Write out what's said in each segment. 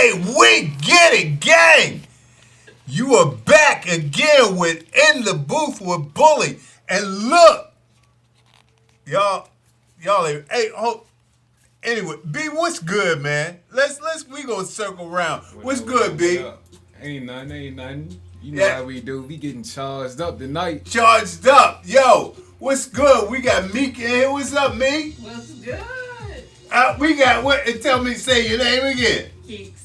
Hey, we get it, gang. You are back again with In the Booth with Bully. And look, y'all, hey, anyway, B, what's good, man? We gonna circle around. What's good, B? Ain't nothing. You know how we do. We getting charged up tonight. Charged up. Yo, what's good? We got Meek in here. What's up, Meek? What's good? We got what? Tell me, say your name again. Keeks.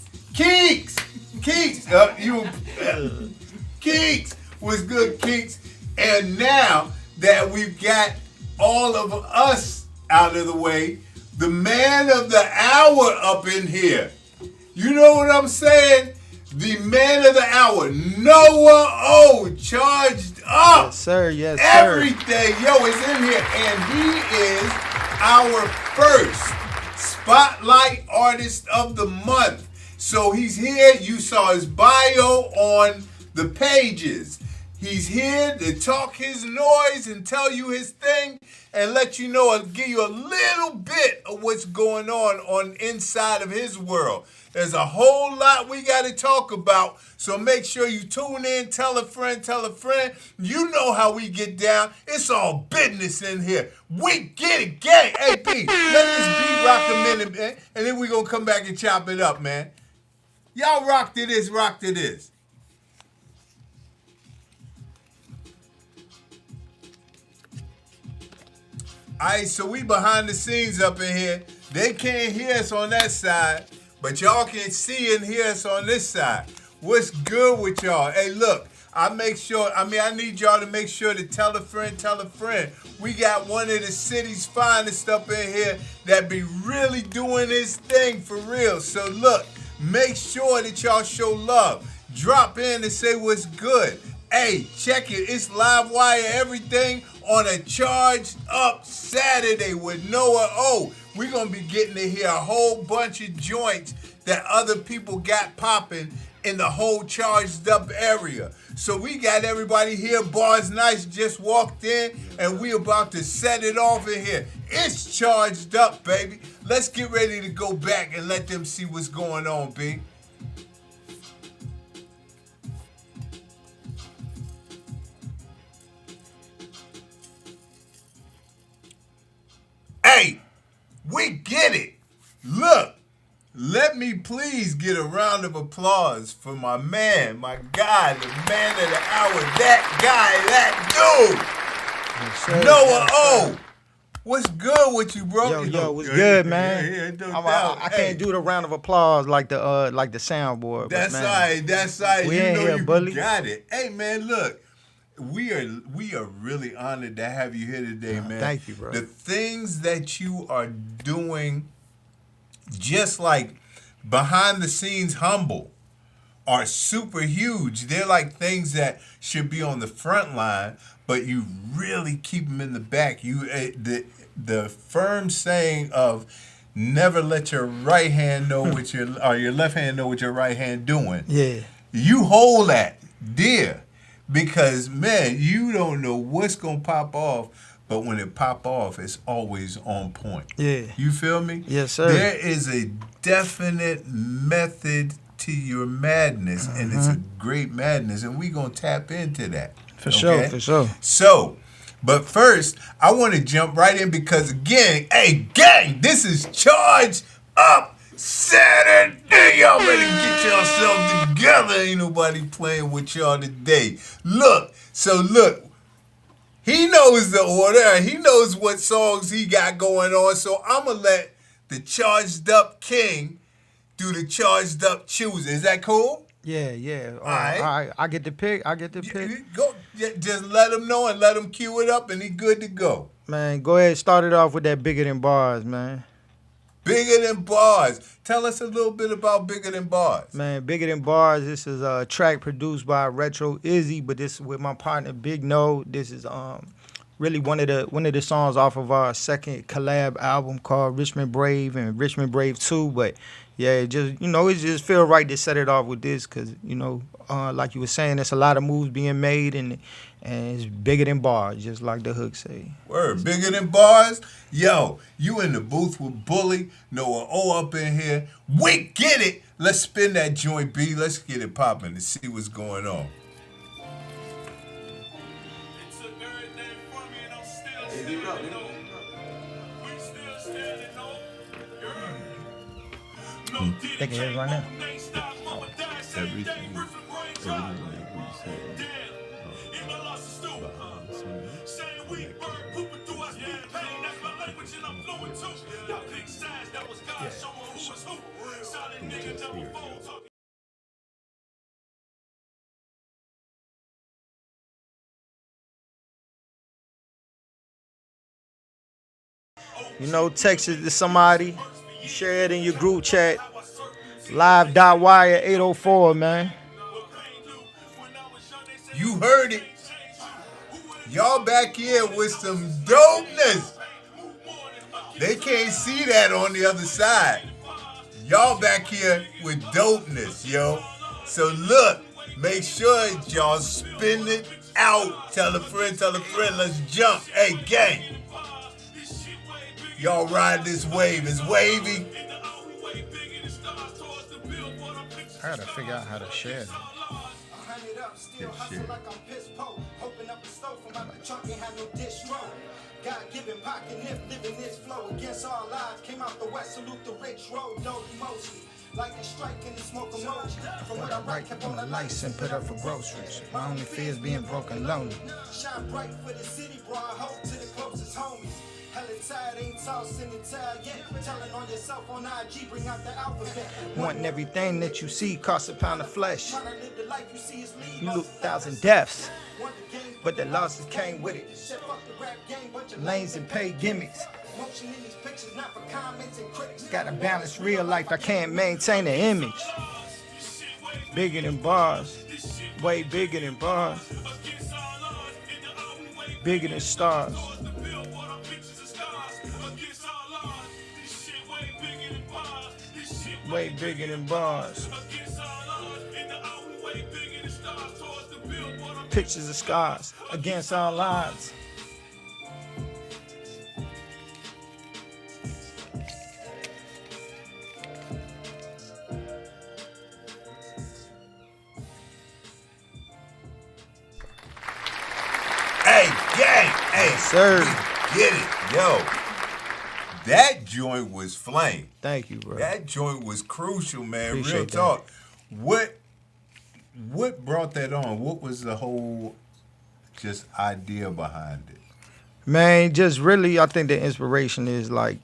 Keeks. What's good, Keeks? And now that we've got all of us out of the way, the man of the hour up in here. You know what I'm saying? The man of the hour, Noah O, charged up. Yes, sir. Yes, sir. Everything, is in here. And he is our first Spotlight Artist of the Month. So he's here. You saw his bio on the pages. He's here to talk his noise and tell you his thing and let you know and give you a little bit of what's going on inside of his world. There's a whole lot we got to talk about, so make sure you tune in, tell a friend. You know how we get down. It's all business in here. We get it, gang. Hey, P, let this beat rock a minute, man, and then we going to come back and chop it up, man. Y'all rock to this. All right, so we behind the scenes up in here. They can't hear us on that side, but y'all can see and hear us on this side. What's good with y'all? Hey, look, I need y'all to make sure to tell a friend. We got one of the city's finest up in here that be really doing his thing for real. So look, make sure that y'all show love. Drop in and say what's good. Hey, check it. It's live wire everything on a charged up Saturday with Noah O. We're going to be getting to hear a whole bunch of joints that other people got popping in the whole charged up area. So we got everybody here. Bars Nice just walked in and we about to set it off in here. It's charged up, baby. Let's get ready to go back and let them see what's going on, B. Hey, we get it. Look, let me please get a round of applause for my man, my guy, the man of the hour, that dude, Noah O. What's good with you, bro? Yo, what's good, man? Yeah, no I doubt. can't do the round of applause like the soundboard. That's man, all right. That's all right. We you in know here, you bully. got it. Hey, man, look. We are really honored to have you here today, man. Thank you, bro. The things that you are doing, just like behind the scenes humble, are super huge. They're like things that should be on the front line, but you really keep them in the back. You the firm saying of never let your right hand know what your left hand know what your right hand doing. Yeah. You hold that dear. Because, man, you don't know what's going to pop off, but when it pop off, it's always on point. Yeah. You feel me? Yes, sir. There is a definite method to your madness, and it's a great madness, and we're going to tap into that. For sure. So, but first, I want to jump right in because, again, hey, gang, this is Charged Up Saturday. Y'all better get yourself together. Ain't nobody playing with y'all today. Look, he knows the order. He knows what songs he got going on. So I'm going to let the Charged Up King do the Charged Up choosing. Is that cool? Yeah. All right. All right. I get the pick. Go. Just let him know and let him cue it up and he good to go. Man, go ahead. Start it off with that Bigger Than Bars, man. Bigger Than Bars. Tell us a little bit about Bigger Than Bars. Man, Bigger Than Bars, this is a track produced by Retro Izzy, but this is with my partner Big No. This is really one of the songs off of our second collab album called Richmond Brave and Richmond Brave 2. But yeah, it just feel right to set it off with this, cause like you were saying, there's a lot of moves being made, and it's bigger than bars, just like the hook say. Word, bigger than bars. Yo, you in the booth with Bully, Noah O up in here. We get it. Let's spin that joint, B. Let's get it popping to see what's going on. Think it is right now. Everything that we said behind the scenes, Text it to somebody, share it in your group chat. Live.wire 804, man. You heard it. Y'all back here with some dopeness. They can't see that on the other side. Y'all back here with dopeness, yo. So look, make sure y'all spin it out. Tell a friend, let's jump. Hey, gang. Y'all ride this wave. It's wavy. I gotta figure out how to share it. God-given pocket nip, living this flow against all odds. Came out the west, salute the rich road, dope mostly. Like a strike in the smoke emoji. From what I write, kept on the lights and put up for groceries. My only fear is being broke and lonely. Shine bright for the city, bro. I hope to the closest homies. Hella tired, ain't tossing the towel yet. Telling on yourself on IG, bring out the alphabet. Wanting everything that you see costs a pound of flesh. Trying to live the life you see is leave. You look 1,000 deaths, but the losses came with it. Lanes and paid gimmicks. Gotta balance real life, I can't maintain an image. Bigger than bars, way bigger than bars. Bigger than stars. Way bigger than bars. Pictures of scars against all odds. Hey, gang. Hey, sir. Get it. Yo. That joint was flame. Thank you, bro. That joint was crucial, man. Appreciate Real that. talk. What brought that on? What was the whole just idea behind it? Man, just really, I think the inspiration is like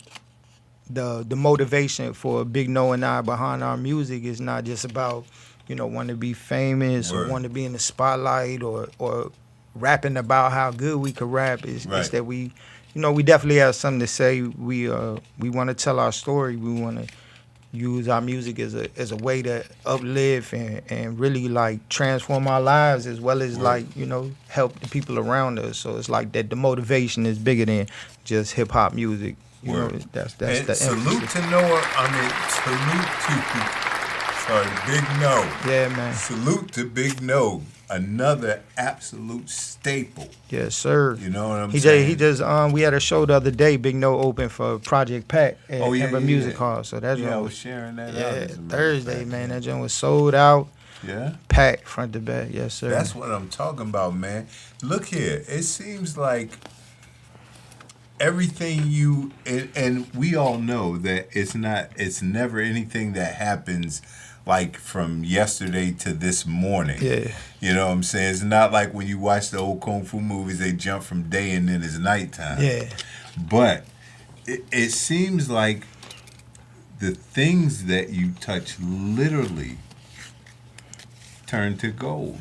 the motivation for Big No and I behind our music is not just about, wanting to be famous or wanting to be in the spotlight or rapping about how good we could rap. It's that we definitely have something to say. We want to tell our story. We want to use our music as a way to uplift and really like transform our lives, as well as help the people around us. So it's like that the motivation is bigger than just hip hop music. That's and the salute emphasis. to Noah. Salute to Big No. Yeah, man. Salute to Big No. Another absolute staple. Yes, sir. You know what I'm saying? We had a show the other day. Big No opened for Project Pack at Amber Music Hall. So that I joint was sharing that. Thursday, man. That joint was sold out. Yeah. Packed front to back. Yes, sir. That's what I'm talking about, man. Look here. It seems like everything and we all know that it's never anything that happens like from yesterday to this morning. Yeah. You know what I'm saying? It's not like when you watch the old Kung Fu movies, they jump from day and then it's nighttime. Yeah. But it seems like the things that you touch literally turn to gold.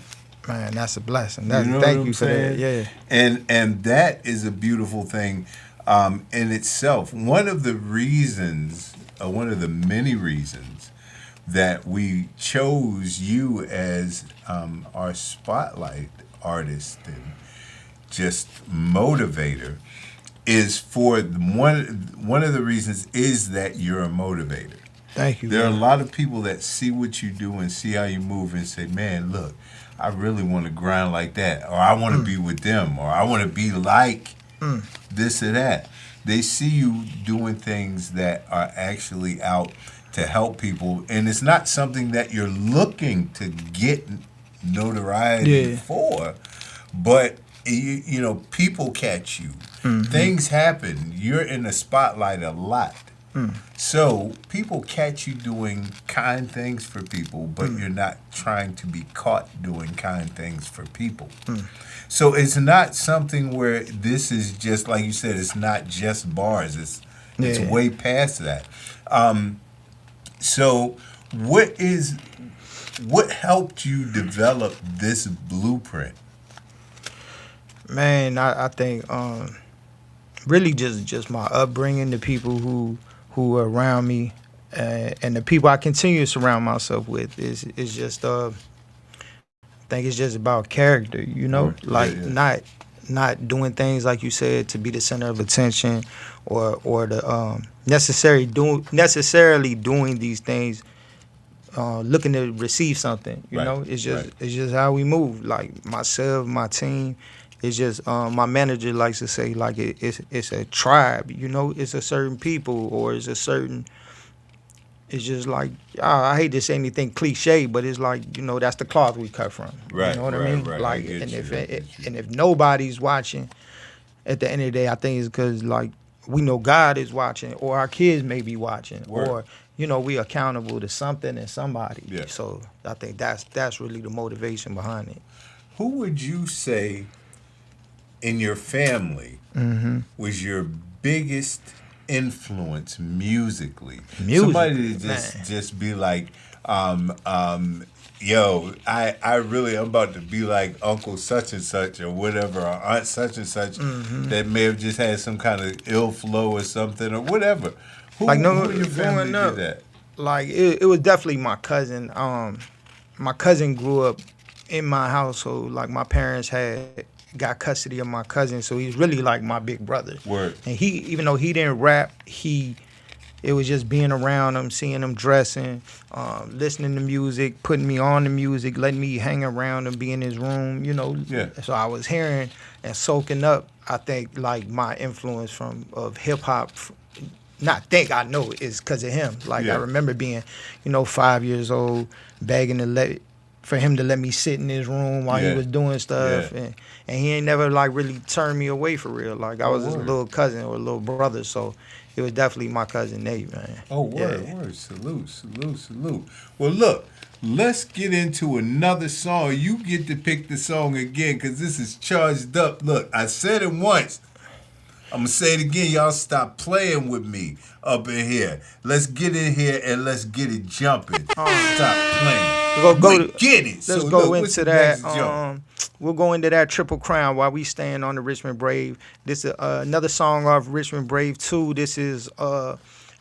Man, that's a blessing. Thank you for that. Yeah. And that is a beautiful thing in itself. One of the many reasons that we chose you as our spotlight artist and just motivator is for one of the reasons is that you're a motivator. Thank you. There are a man. lot of people that see what you do and see how you move and say, man, look, I really want to grind like that, or I want to be with them, or I want to be like this or that. They see you doing things that are actually out to help people, and it's not something that you're looking to get notoriety Yeah. for, but you know, people catch you. Things happen. You're in the spotlight a lot. So people catch you doing kind things for people, but you're not trying to be caught doing kind things for people. So it's not something where this is just like you said. It's not just bars. It's Yeah. way past that. So what helped you develop this blueprint? Man, I think really just my upbringing, the people who are around me, and the people I continue to surround myself with is just I think it's just about character, you know, Yeah, like yeah. not doing things like you said to be the center of attention, or the necessarily doing these things looking to receive something. You Right, know, it's just right. it's just how we move. Like myself, my team. It's just my manager likes to say like it's a tribe. You know, it's a certain people or it's a certain. It's just like I hate to say anything cliche, but it's like, you know, that's the cloth we cut from. Right, You know what right, I mean? right. I Like, get and you, if I get you. and if nobody's watching, at the end of the day, I think it's because like we know God is watching, or our kids may be watching, Word. or you know we accountable to something and somebody. Yeah. So I think that's really the motivation behind it. Who would you say in your family was your biggest influence musically? Somebody to just be like, yo, I'm about to be like Uncle such and such or whatever, or Aunt such and such that may have just had some kind of ill flow or something or whatever. Who Like, no, in your family growing up, did that? Like it was definitely my cousin. My cousin grew up in my household. Like my parents got custody of my cousin, so he's really like my big brother. Word. And he, even though he didn't rap, it was just being around him, seeing him dressing, listening to music, putting me on the music, letting me hang around him, be in his room, you know. Yeah. So I was hearing and soaking up, I think, like my influence of hip hop. I know it's because of him. Like Yeah. I remember being, 5 years old, begging for him to let me sit in his room while Yeah. he was doing stuff, Yeah. and he ain't never like really turned me away for real. Like I was his word. little cousin or little brother, so it was definitely my cousin Nate, man. Oh, word, Yeah. word. Salute. Well, look, let's get into another song. You get to pick the song again because this is charged up. Look, I said it once. I'm going to say it again. Y'all stop playing with me up in here. Let's get in here and let's get it jumping. Stop playing. Get it. Let's So, go look, what's into the that. next jump? We'll go into that Triple Crown while we stand on the Richmond Brave. This is another song off Richmond Brave 2. This is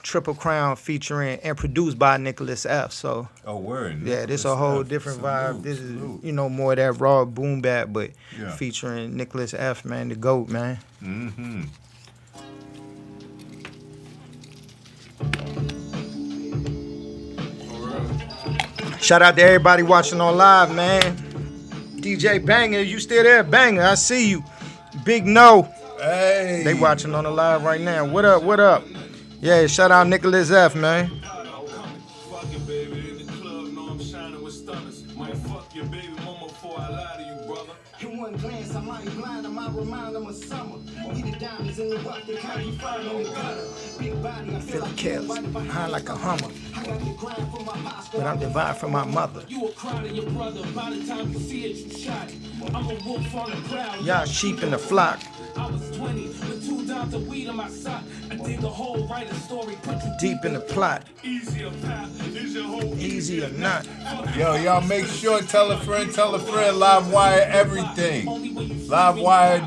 Triple Crown featuring and produced by Nicholas F. So Oh, word. yeah, this a whole different vibe. This Salute. is more of that raw boom bap, but Yeah. featuring Nicholas F. Man, the GOAT, man. Mm-hmm. Shout out to everybody watching on live, man. DJ Banger, you still there? Banger, I see you. Big No. Hey. They watching on the live right now. What up? What up? Yeah, shout out Nicholas F, man. In one glance, I might blind him, I remind him of summer. We the diamonds in the rough, they can't be found in the gutter. Big body, I feel like Kills, high like a Hummer, I got the grind from my pasta. but I'm divine from my mother. You a cry to your brother. By the time you see it, you shot it. I'm a wolf on the prowl. Y'all sheep in the flock, I was 20 with 2 dimes of weed in my sock. I dig a hole, write a story, put you deep in the plot, easier path. Is your whole easy or not. Yo, y'all make sure tell a friend, live wire everything. Live.wire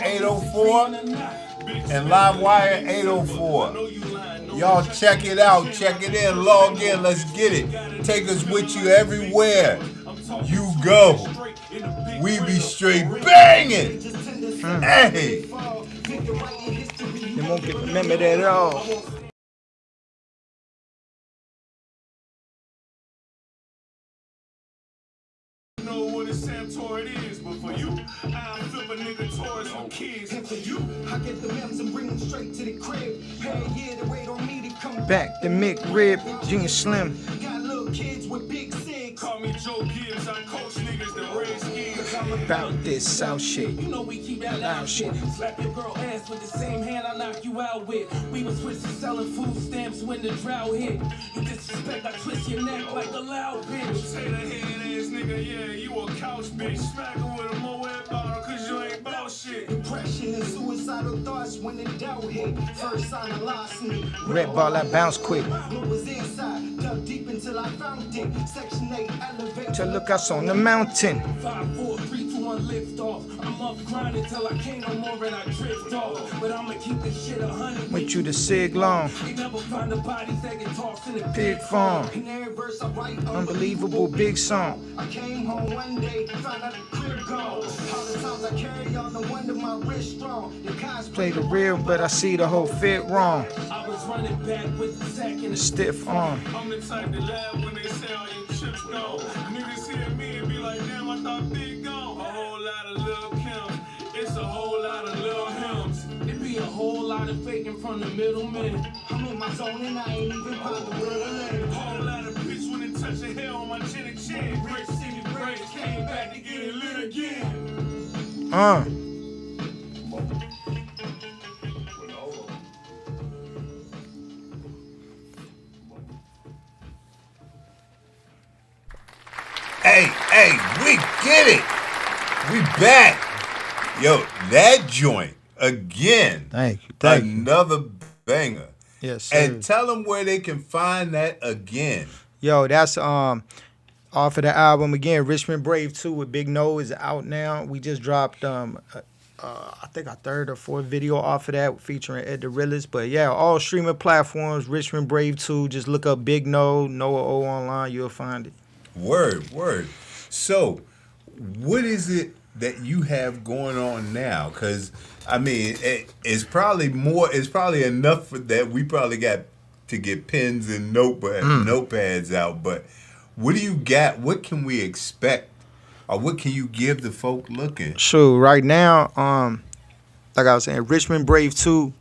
804 and livewire 804. Y'all check it out, check it in, log in, let's get it. Take us with you everywhere you go. We be straight banging. Hey. They won't get remembered at all. tour it is. But for you, I'll flip a nigga towards some kids. And for you, I get the M's and bring them straight to the crib. Hell yeah, they wait on me to come Back to McRib, Junior Slim. Got little kids with big cigs. Call me Joe Gibbs, I coach niggas, the Redskins. About this South shit. You know we keep that loud shit. Slap your girl ass with the same hand I knock you out with. We was switch to selling food stamps when the drought hit. You disrespect, I twist your neck like a loud bitch. Say the head ass nigga, yeah, you a couch bitch. Smack her with a Moet bottle, cause you ain't about shit. Depression and suicidal thoughts when the doubt hit. First sign of larceny. Red ball, that bounce quick. What was inside? Dug deep until I found it. Section 8, elevator. To look us on the mountain. 5, 4, 3, 2, 1, lift off. I'm up grinding till I can't no more and I drift off. But I'ma keep this shit 100 With you to sig long. You never find the bodies that get tossed in the Pig farm. In every verse I write, Unbelievable big song. I came home one day, found out the crib gone. All the times I carry on, no wonder my wrist strong. The cosplay Play the real, but I see the whole fit wrong. I was running back with the sack and the Stiff arm. I'm the type to laugh when they say all your chips gone. Niggas hear me and be like, damn, I thought Big gone. A whole lot of Lil Kim, it's a whole lot of Lil Hims. It be a whole lot of faking from the middleman. I'm in my zone and I ain't even bothered with a leg. Whole lot of bitch when it touch a hell on my chin and chin. Rich city breaks came back to get it lit again. Hey, we get it. We back. Yo, that joint again. Thank you. Another banger. Yes, sir. And tell them where they can find that again. Yo, that's off of the album again. Richmond Brave 2 with Big No is out now. We just dropped I think our third or fourth video off of that featuring Ed the Realist. But yeah, all streaming platforms, Richmond Brave 2. Just look up Big No, Noah O online, you'll find it. Word. So, what is it that you have going on now? Because, I mean, it's probably enough for that we probably got to get pens and notepads out. But what do you got? What can we expect? Or what can you give the folk looking? Sure. Right now, like I was saying, Richmond Brave 2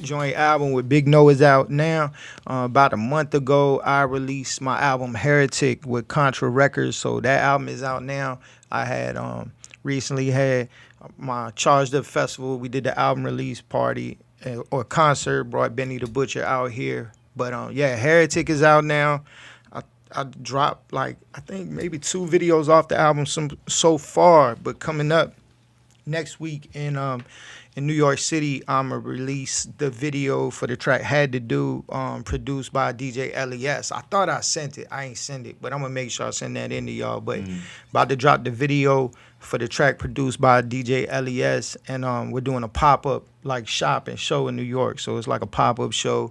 joint album with Big No is out now. About a month ago, I released my album Heretic with Contra Records, so that album is out now. I had recently had my Charged Up Festival. We did the album release party or concert, brought Benny the Butcher out here. But yeah, Heretic is out now. I dropped I think maybe 2 videos off the album so far, but coming up next week in New York City, I'ma release the video for the track Had to Do, produced by DJ LES. I thought I sent it. I ain't sent it, but I'm gonna make sure I send that in to y'all. But about to drop the video for the track produced by DJ LES, and we're doing a pop-up shop and show in New York. So it's like a pop-up show.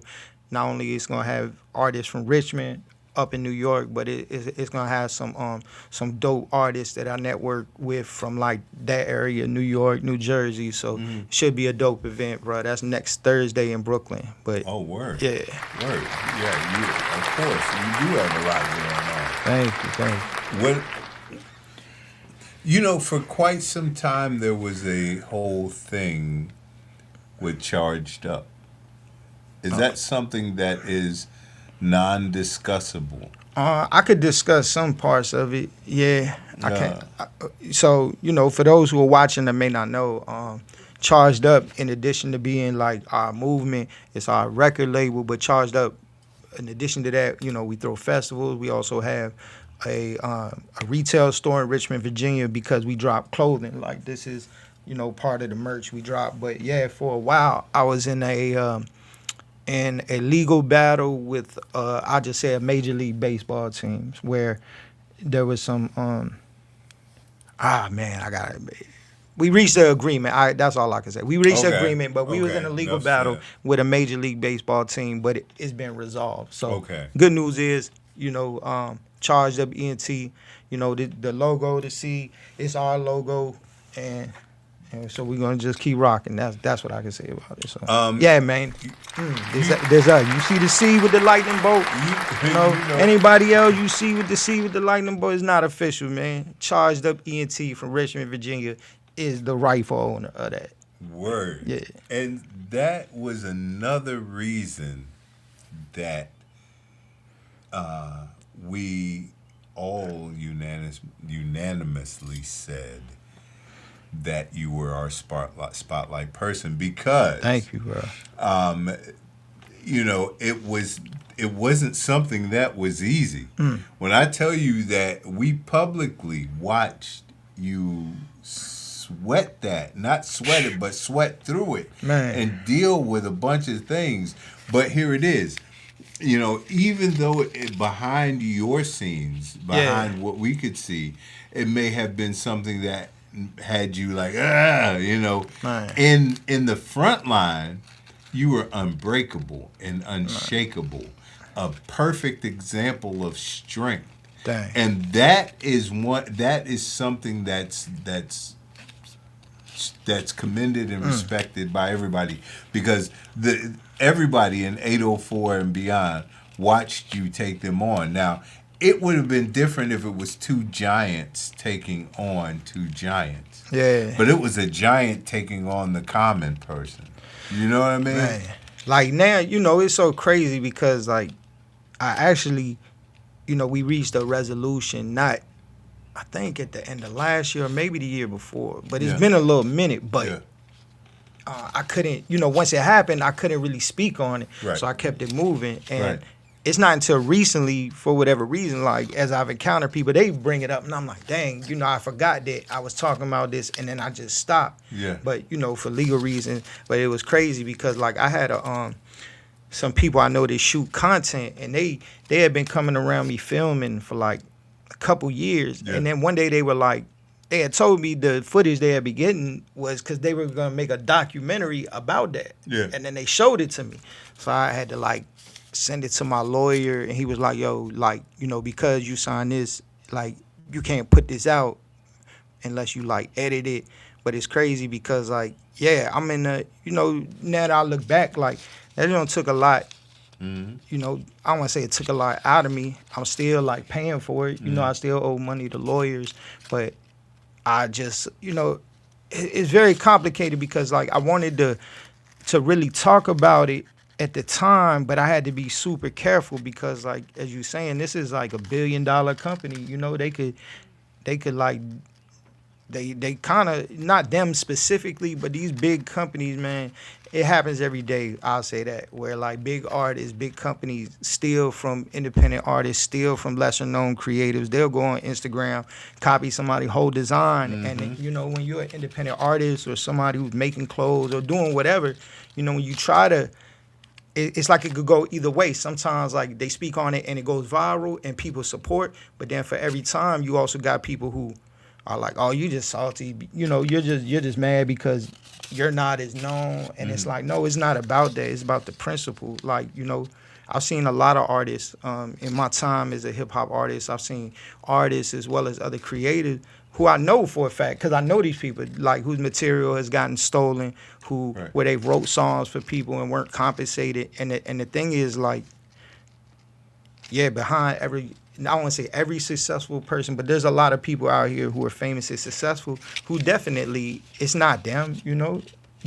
Not only it's gonna have artists from Richmond up in New York, but it's gonna have some dope artists that I network with from that area, New York, New Jersey. So should be a dope event, bro. That's next Thursday in Brooklyn. But word. Yeah. Word. Yeah, of course. You do have a lot going on. Thank you. For quite some time there was a whole thing with Charged Up. Is that something that is non-discussable? I could discuss some parts of it. Yeah, I can't. So, for those who are watching that may not know, Charged Up, in addition to being our movement, it's our record label, but Charged Up, in addition to that, we throw festivals. We also have a retail store in Richmond, Virginia, because we drop clothing. This is, part of the merch we drop. But yeah, for a while, I was in a legal battle with, I just say, a Major League Baseball teams where there was some, we reached an agreement. That's all I can say. We reached an agreement, but we was in a legal battle with a Major League Baseball team, but it's been resolved. So good news is, Charged Up ENT, the logo to see, it's our logo, and And so we're gonna just keep rocking. That's what I can say about it. So Yeah, man. You see the C with the lightning bolt? You know, anybody else you see with the C with the lightning bolt is not official, man. Charged up ENT from Richmond, Virginia is the rightful owner of that. Word. Yeah. And that was another reason that we all unanimously said that you were our spotlight person, because thank you, bro. You know, it wasn't something that was easy. When I tell you that we publicly watched you sweat that, not sweat it, but sweat through it, man, and deal with a bunch of things. But here it is. You know, even though behind your scenes, behind what we could see, it may have been something that had you like, you know, man. In the front line, you were unbreakable and unshakable, a perfect example of strength. Dang. And that is something that's commended and respected by everybody, because everybody in 804 and beyond watched you take them on. Now, it would have been different if it was two giants taking on two giants. Yeah. But it was a giant taking on the common person. You know what I mean? Man. Like now, you know, it's so crazy because like I actually, you know, we reached a resolution not, I think at the end of last year or maybe the year before, but it's been a little minute, but I couldn't, you know, once it happened, I couldn't really speak on it. Right. So I kept it moving. And it's not until recently, for whatever reason, like as I've encountered people, they bring it up and I'm like, dang, you know, I forgot that I was talking about this and then I just stopped. Yeah. But, you know, for legal reasons. But it was crazy because like I had some people I know that shoot content and they had been coming around me filming for like a couple years. Yeah. And then one day they were like, they had told me the footage they had been getting was because they were going to make a documentary about that. Yeah. And then they showed it to me. So I had to like send it to my lawyer and he was like, yo, like, you know, because you signed this, like, you can't put this out unless you like edit it. But it's crazy because like, yeah, I'm in the, you know, now that I look back, like, that took a lot. You know, I don't want to say it took a lot out of me. I'm still like paying for it. You know, I still owe money to lawyers, but I just, you know, it's very complicated because like I wanted to really talk about it at the time, but I had to be super careful because like, as you saying, this is like $1 billion company. You know, they could like, they kind of, not them specifically, but these big companies, man, it happens every day, I'll say that, where like big artists, big companies steal from independent artists, steal from lesser known creatives. They'll go on Instagram, copy somebody's whole design. And, you know, when you're an independent artist or somebody who's making clothes or doing whatever, you know, when you try to, it's like it could go either way. Sometimes like they speak on it and it goes viral and people support, but then for every time you also got people who are like, oh, you just salty, you know, you're just mad because you're not as known. And it's like, no, it's not about that. It's about the principle. Like, you know, I've seen a lot of artists in my time as a hip hop artist. I've seen artists as well as other creatives who I know for a fact, because I know these people, like whose material has gotten stolen, where they wrote songs for people and weren't compensated. And the thing is, like, yeah, behind every, I don't want to say every successful person, but there's a lot of people out here who are famous and successful who definitely, it's not them, you know,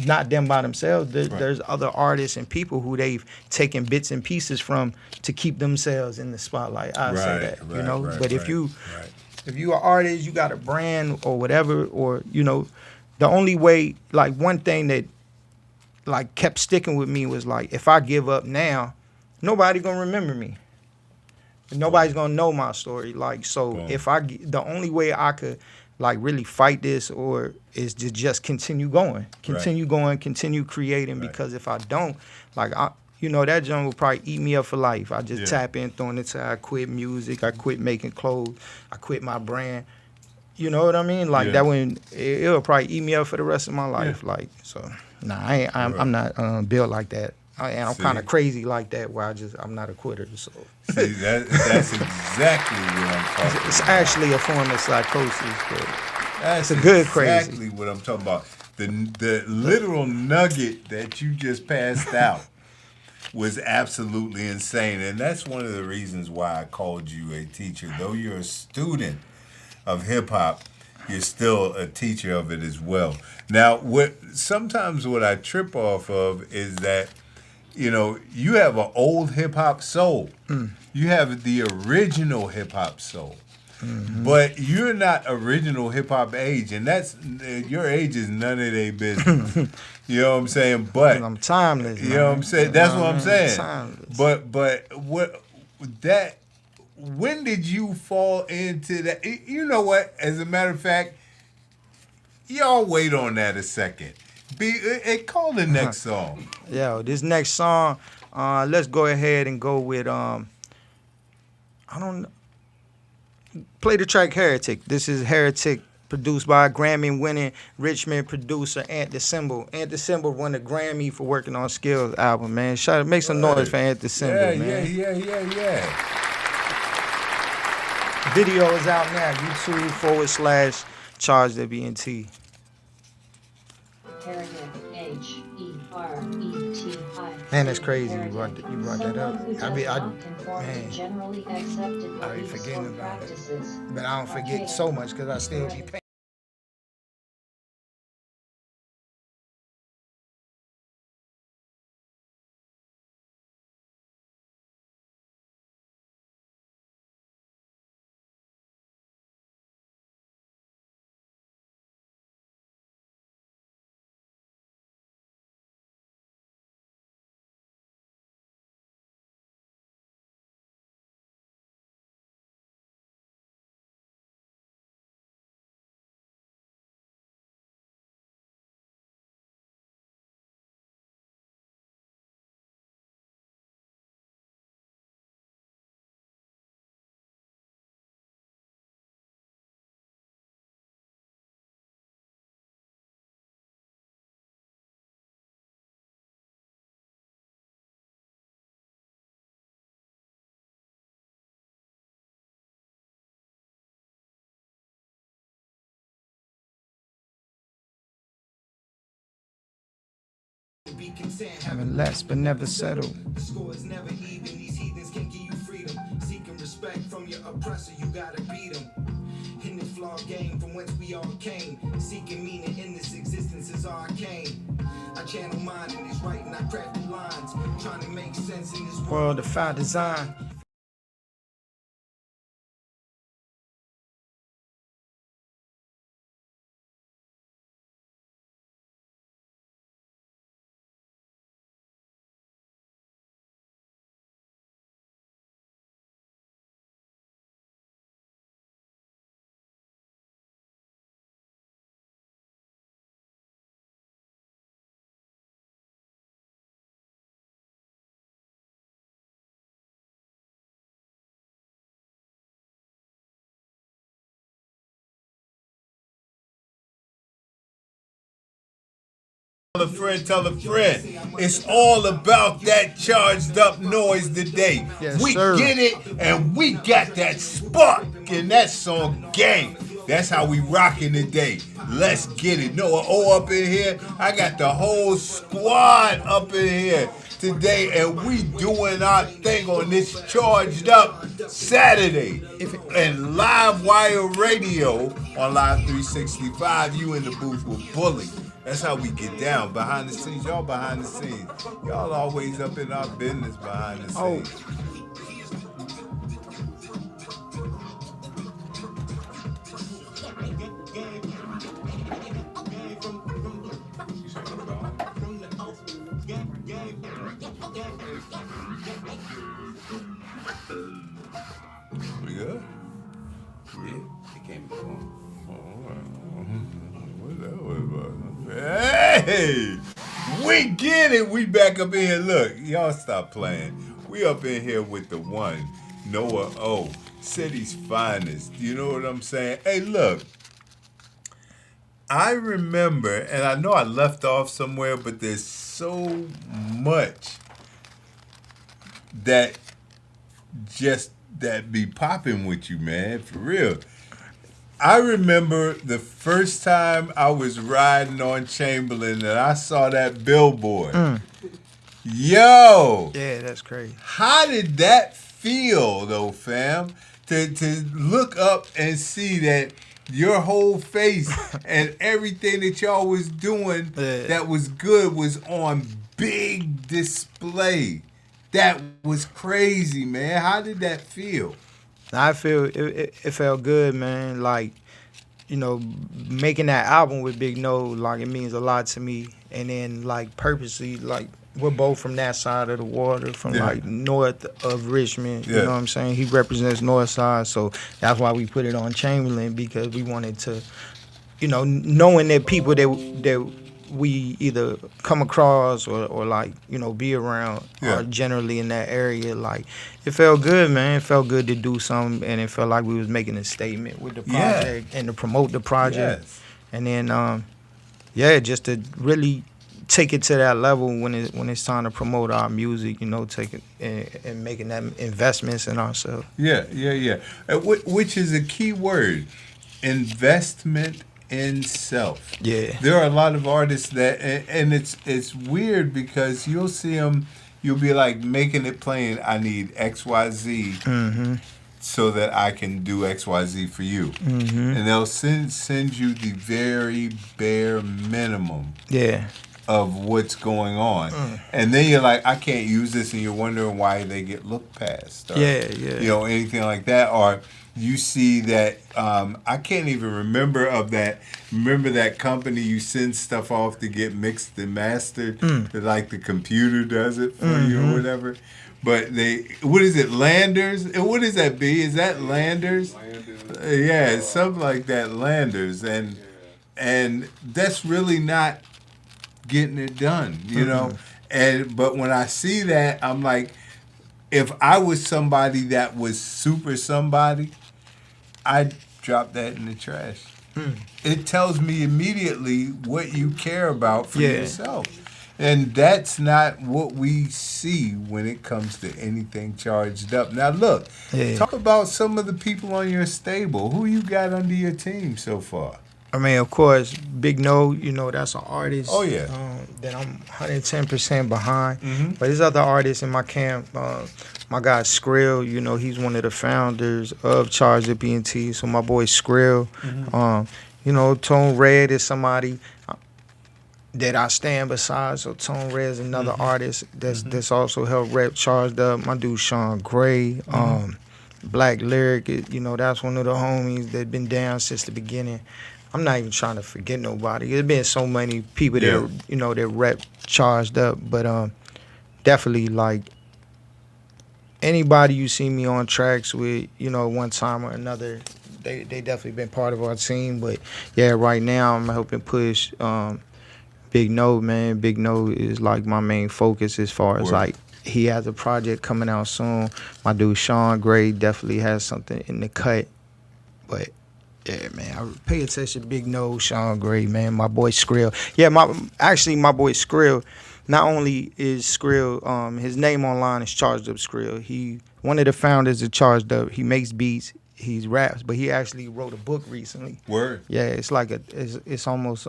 not them by themselves. There's other artists and people who they've taken bits and pieces from to keep themselves in the spotlight. I say that, you know. But if you an artist, you got a brand or whatever, or, you know, the only way, like one thing that like kept sticking with me was like, if I give up now, nobody gonna remember me. Nobody's gonna know my story. Like, so if the only way I could like really fight this or is to just continue going, continue creating, because if I don't, like, you know, that joint will probably eat me up for life. I just tap in, throwing it to, I quit music, I quit making clothes, I quit my brand. You know what I mean? Like that one, it'll probably eat me up for the rest of my life. Like, so, nah, I'm not built like that. And I'm kind of crazy like that, where I'm not a quitter. So see, that's exactly what I'm talking about. It's actually a form of psychosis, but that's it's a good crazy. Exactly what I'm talking about. the literal nugget that you just passed out was absolutely insane. And that's one of the reasons why I called you a teacher. Though you're a student of hip hop, you're still a teacher of it as well. Now, sometimes what I trip off of is that, you have an old hip hop soul. You have the original hip hop soul. Mm-hmm. But you're not original hip hop age, and your age is none of their business. You know what I'm saying? But I'm timeless. You know what I'm saying? That's what I'm saying. Timeless. But when did you fall into that? You know what? As a matter of fact, y'all wait on that a second. Call the next song. Yo, this next song, let's go ahead and go with play the track Heretic. This is Heretic, produced by Grammy-winning Richmond producer Ant the Symbol. Ant the Symbol won a Grammy for working on Skills album, man. Make some noise for Ant the Symbol, man. Yeah. Video is out now, YouTube/ChargeWNT. Man, that's crazy. You brought that up. I be forgetting about it. But I don't forget so much because I still be paying. Having less but never settled. The score is never even. These heathens can give you freedom. Seeking respect from your oppressor, you gotta beat them. In this flawed game from whence we all came. Seeking meaning in this existence is arcane. I channel mine in this writing, I craft the lines. Trying to make sense in this World of Fire Design. Tell a friend. It's all about that charged up noise today. Yes, we sir. get it, and we got that spark in that song game. That's how we rockin' today. Let's get it. Noah O up in here. I got the whole squad up in here today, and we doing our thing on this charged up Saturday. And Live Wire Radio on Live 365. You in the booth with Bully. That's how we get down behind the scenes. Y'all behind the scenes. Y'all always up in our business behind the scenes. We good? Yeah, it came before. What that was about? Hey, we get it. We back up in here. Look, y'all stop playing. We up in here with the one, Noah O, city's finest. You know what I'm saying? Hey, look. I remember, and I know I left off somewhere, but there's so much that be popping with you, man, for real. I remember the first time I was riding on Chamberlain and I saw that billboard. Yo, Yeah, that's crazy. how did that feel though, fam? To look up and see that your whole face and everything that y'all was doing that was good was on big display. That was crazy, man. How did that feel? I feel it felt good, man. Like, you know, making that album with Big No, like, it means a lot to me. And then, like, purposely, like, we're both from that side of the water, from like north of Richmond. You know what I'm saying? He represents north side, so that's why we put it on Chamberlain, because we wanted to, you know, knowing that people that we either come across or like, you know, be around are generally in that area. Like, it felt good, man. It felt good to do something, and it felt like we was making a statement with the project and to promote the project. And then, just to really take it to that level when it's time to promote our music, you know, take it and making that investments in ourselves. Yeah. Which is a key word, investment in self. Yeah. There are a lot of artists that, and it's weird because you'll see them, you'll be like making it plain, I need XYZ so that I can do XYZ for you. And they'll send you the very bare minimum. Yeah. Of what's going on, and then you're like, I can't use this, and you're wondering why they get looked past, or, you know, anything like that, or you see that I can't even remember that company you send stuff off to get mixed and mastered, that like the computer does it for you or whatever. But what is it, Landers? What is that, B? Is that Landers? Yeah, it's something like that, Landers, and that's really not getting it done, you know. But when I see that, I'm like, if I was somebody that was super somebody, I'd drop that in the trash. It tells me immediately what you care about for yourself. And that's not what we see when it comes to anything charged up. Now look, talk about some of the people on your stable. Who you got under your team so far? I mean, of course, Big No, you know, that's an artist. Oh, yeah. That I'm 110% behind. But there's other artists in my camp. My guy Skrill, you know, he's one of the founders of Charged Up ENT. So my boy Skrill. You know, Tone Red is somebody that I stand beside. So Tone Red is another artist that's also helped rep Charged Up. My dude Sean Gray. Black Lyric, you know, that's one of the homies that been down since the beginning. I'm not even trying to forget nobody. There's been so many people that, you know, that rep Charged Up, but definitely, like, anybody you see me on tracks with, you know, one time or another, they definitely been part of our team. But yeah, right now I'm helping push Big No, man. Big No is like my main focus as far as like, he has a project coming out soon. My dude Sean Gray definitely has something in the cut. But yeah, man, I pay attention to Big No, Sean Gray, man. My boy Skrill. Yeah, my boy Skrill. Not only is Skrill, his name online is Charged Up Skrill. He one of the founders of Charged Up. He makes beats, he raps, but he actually wrote a book recently. Word. Yeah, it's like it's almost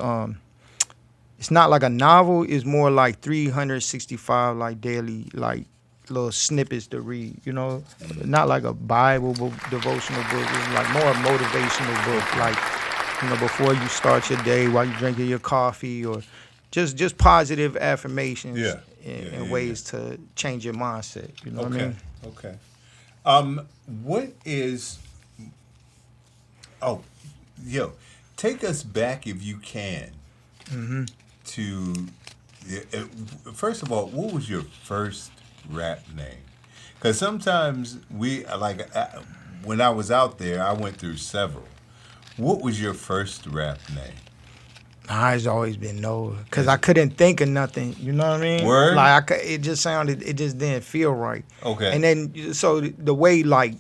it's not like a novel. It's more like 365 like daily like little snippets to read. You know, not like a Bible devotional book. It's like more a motivational book. Like, you know, before you start your day, while you drinking your coffee, or just positive affirmations and ways to change your mindset. You know what I mean? Okay. What is? Take us back if you can. To first of all, what was your first rap name? Because sometimes when I was out there, I went through several. What was your first rap name? It's always been Noah, because I couldn't think of nothing. You know what I mean? Word? Like, it just didn't feel right. Okay. And then, so the way, like,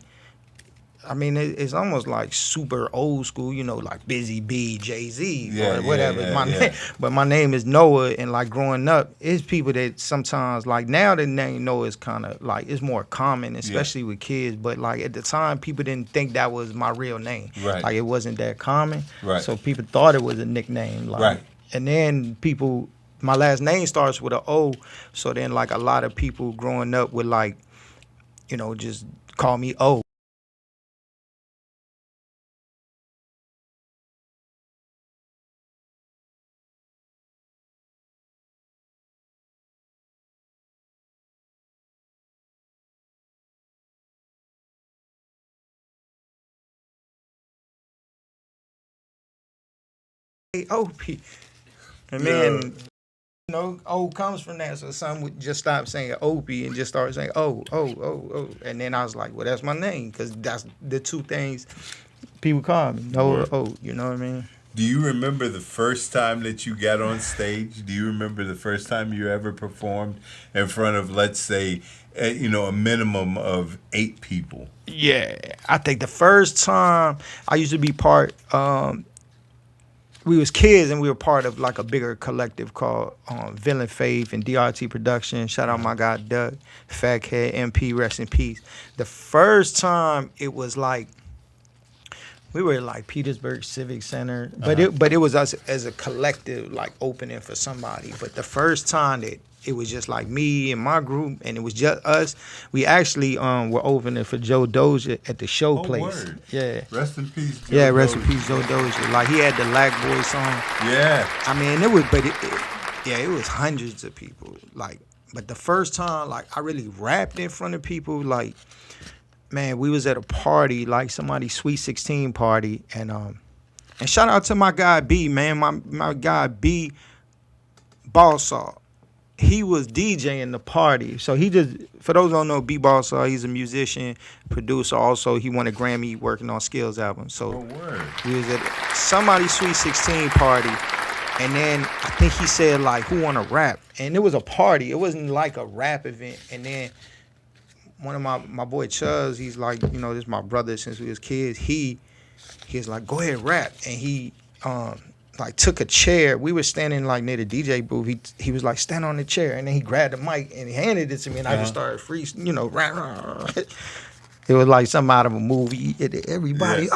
I mean, it's almost like super old school, you know, like Busy B, Jay-Z, Yeah, or whatever. yeah, My yeah. name, but my name is Noah, and like growing up, it's people that sometimes like now the name Noah is kind of like it's more common, especially with kids. But like at the time, people didn't think that was my real name. Right. Like it wasn't that common. Right. So people thought it was a nickname. Like, Right. and then people, my last name starts with an O, so then like a lot of people growing up would like, you know, just call me O. OP. And then, you know, O comes from that. So some would just stop saying Opie and just start saying, oh. And then I was like, well, that's my name because that's the two things people call me. Noah O, you know what I mean? Do you remember the first time that you got on stage? Do you remember the first time you ever performed in front of, let's say, a minimum of 8 people? Yeah. I think the first time I used to be part, we was kids and we were part of like a bigger collective called Villain Faith and DRT Production. Shout out my guy Doug, Fat Head, MP, rest in peace. The first time it was like we were at like Petersburg Civic Center, but it was us as a collective like opening for somebody. But the first time that it was just like me and my group, and it was just us. We actually were opening for Joe Doja at the show place. Word. Yeah. Rest in peace, Joe. Yeah, rest in Doja. peace, Joe Doja. Like he had the Lack Boy song. Yeah. I mean, it was hundreds of people. Like, but the first time, like, I really rapped in front of people, like, man, we was at a party, like somebody's Sweet 16 party, and shout out to my guy B, man, my guy B, Ballsaw. He was DJing the party, so he just, for those who don't know, B Ballsaw, he's a musician, producer. Also, he won a Grammy working on Skills albums. So Word. we was at somebody's Sweet 16 party. And then I think he said like, who wanna rap? And it was a party. It wasn't like a rap event. And then one of my boy Chuz, he's like, you know, this is my brother since we was kids. He was like, go ahead, rap. And he like took a chair. We were standing like near the DJ booth. He was like, stand on the chair. And then he grabbed the mic and he handed it to me. And I just started rah. It was like something out of a movie. Everybody,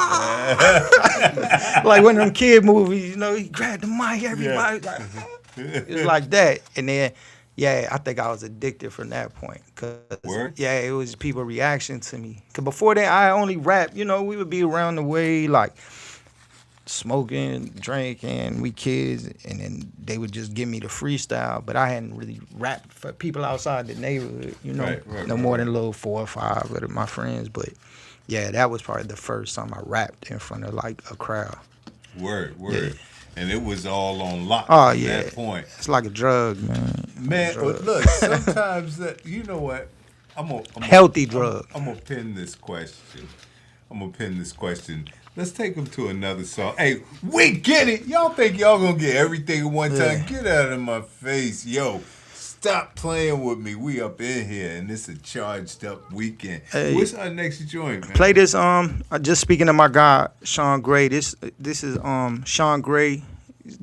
like one of them kid movies, you know, he grabbed the mic, everybody, like, it was like that. And then, yeah, I think I was addicted from that point. Cause, yeah, it was people reaction to me. Because before that, I only rap, you know, we would be around the way, like, smoking, drinking, we kids, and then they would just give me the freestyle, but I hadn't really rapped for people outside the neighborhood, you know, more than a little 4 or 5 of my friends, but yeah, that was probably the first time I rapped in front of like a crowd. Word. Yeah. And it was all on lock at that point. It's like a drug, man. But look, sometimes, you know what? Healthy drug. I'm going to pin this question. Let's take them to another song. Hey, we get it. Y'all think y'all going to get everything at one time? Get out of my face. Yo, stop playing with me. We up in here, and it's a charged up weekend. Hey, what's our next joint, man? Play this, just speaking of my guy, Sean Gray. This is Sean Gray,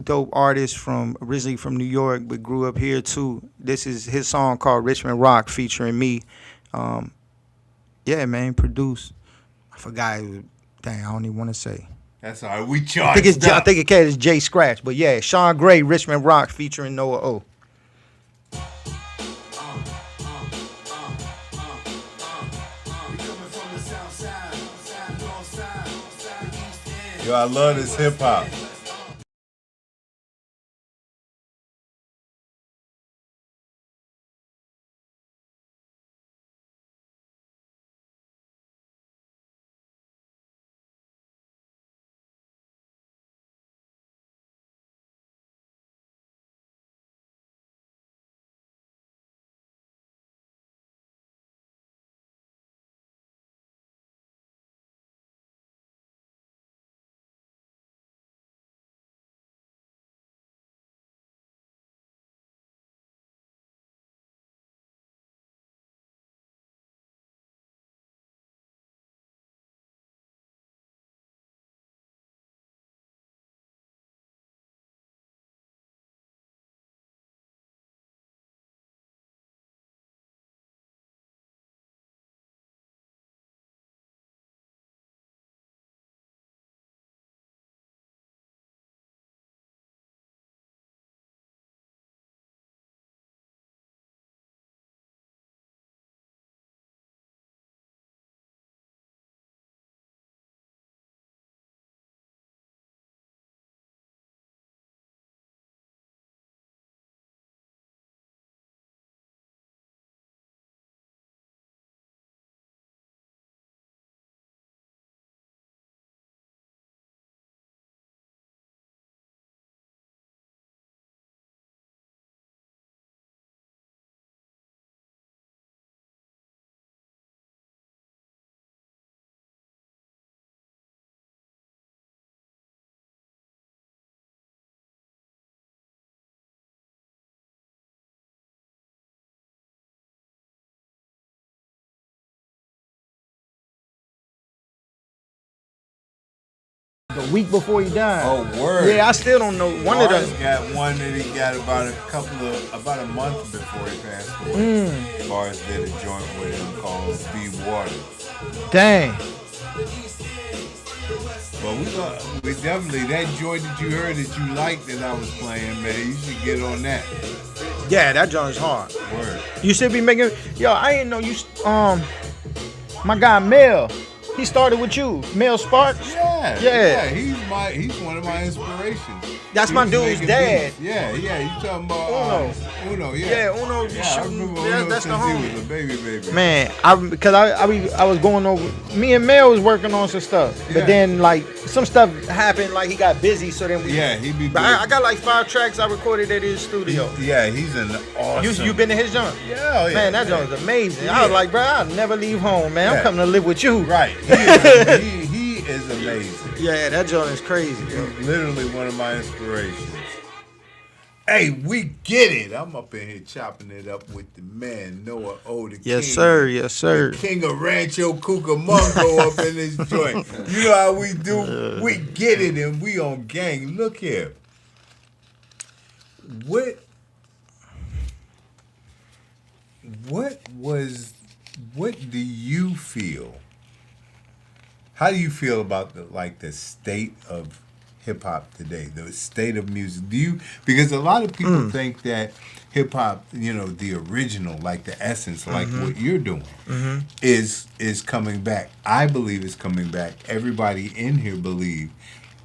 dope artist originally from New York, but grew up here too. This is his song called Richmond Rock featuring me. Yeah, man, produced. I forgot it was, dang, I don't even want to say. That's all right. We charged I think it's Jay Scratch, but yeah, Sean Gray, Richmond Rock featuring Noah O. Yo, I love this hip hop. the week before he died. Oh, word. Yeah, I still don't know. One of Mars the got one that he got about a month before he passed away. Mars did a joint with him called Be Water. dang. But we definitely, that joint that you heard that you liked that I was playing, man, you should get on that. Yeah, that joint's hard. Word. You should be making. Yo, I didn't know you. My guy Mel, he started with you, Mel Sparks. Yeah. He's one of my inspirations. That's He my was dude's making dad. beats. Yeah. You talking about Uno? Yeah. Yeah, Uno. Yeah, I remember Uno That's the since homie. he was a baby. Man, I was going over. Me and Mel was working on some stuff, Yeah. but then like some stuff happened. Like he got busy, so then we. Yeah, he be. But I got like 5 tracks I recorded at his studio. Yeah, he's an awesome. You been to his joint? Yeah, yeah. Man, that joint was amazing. I was like, bro, I'll never leave home, man. Yeah. I'm coming to live with you. Right. He is amazing. Yeah, that joint is crazy, yo. He's literally one of my inspirations. Hey, we get it. I'm up in here chopping it up with the man, Noah O, the Yes, king. sir. Yes, sir. The king of Rancho Cucamonga up in this joint. You know how we do? We get it and we on gang. Look here. What do you feel? How do you feel about the state of hip hop today, the state of music? Because a lot of people think that hip hop, the original, like the essence, like what you're doing, is coming back. I believe it's coming back. Everybody in here believe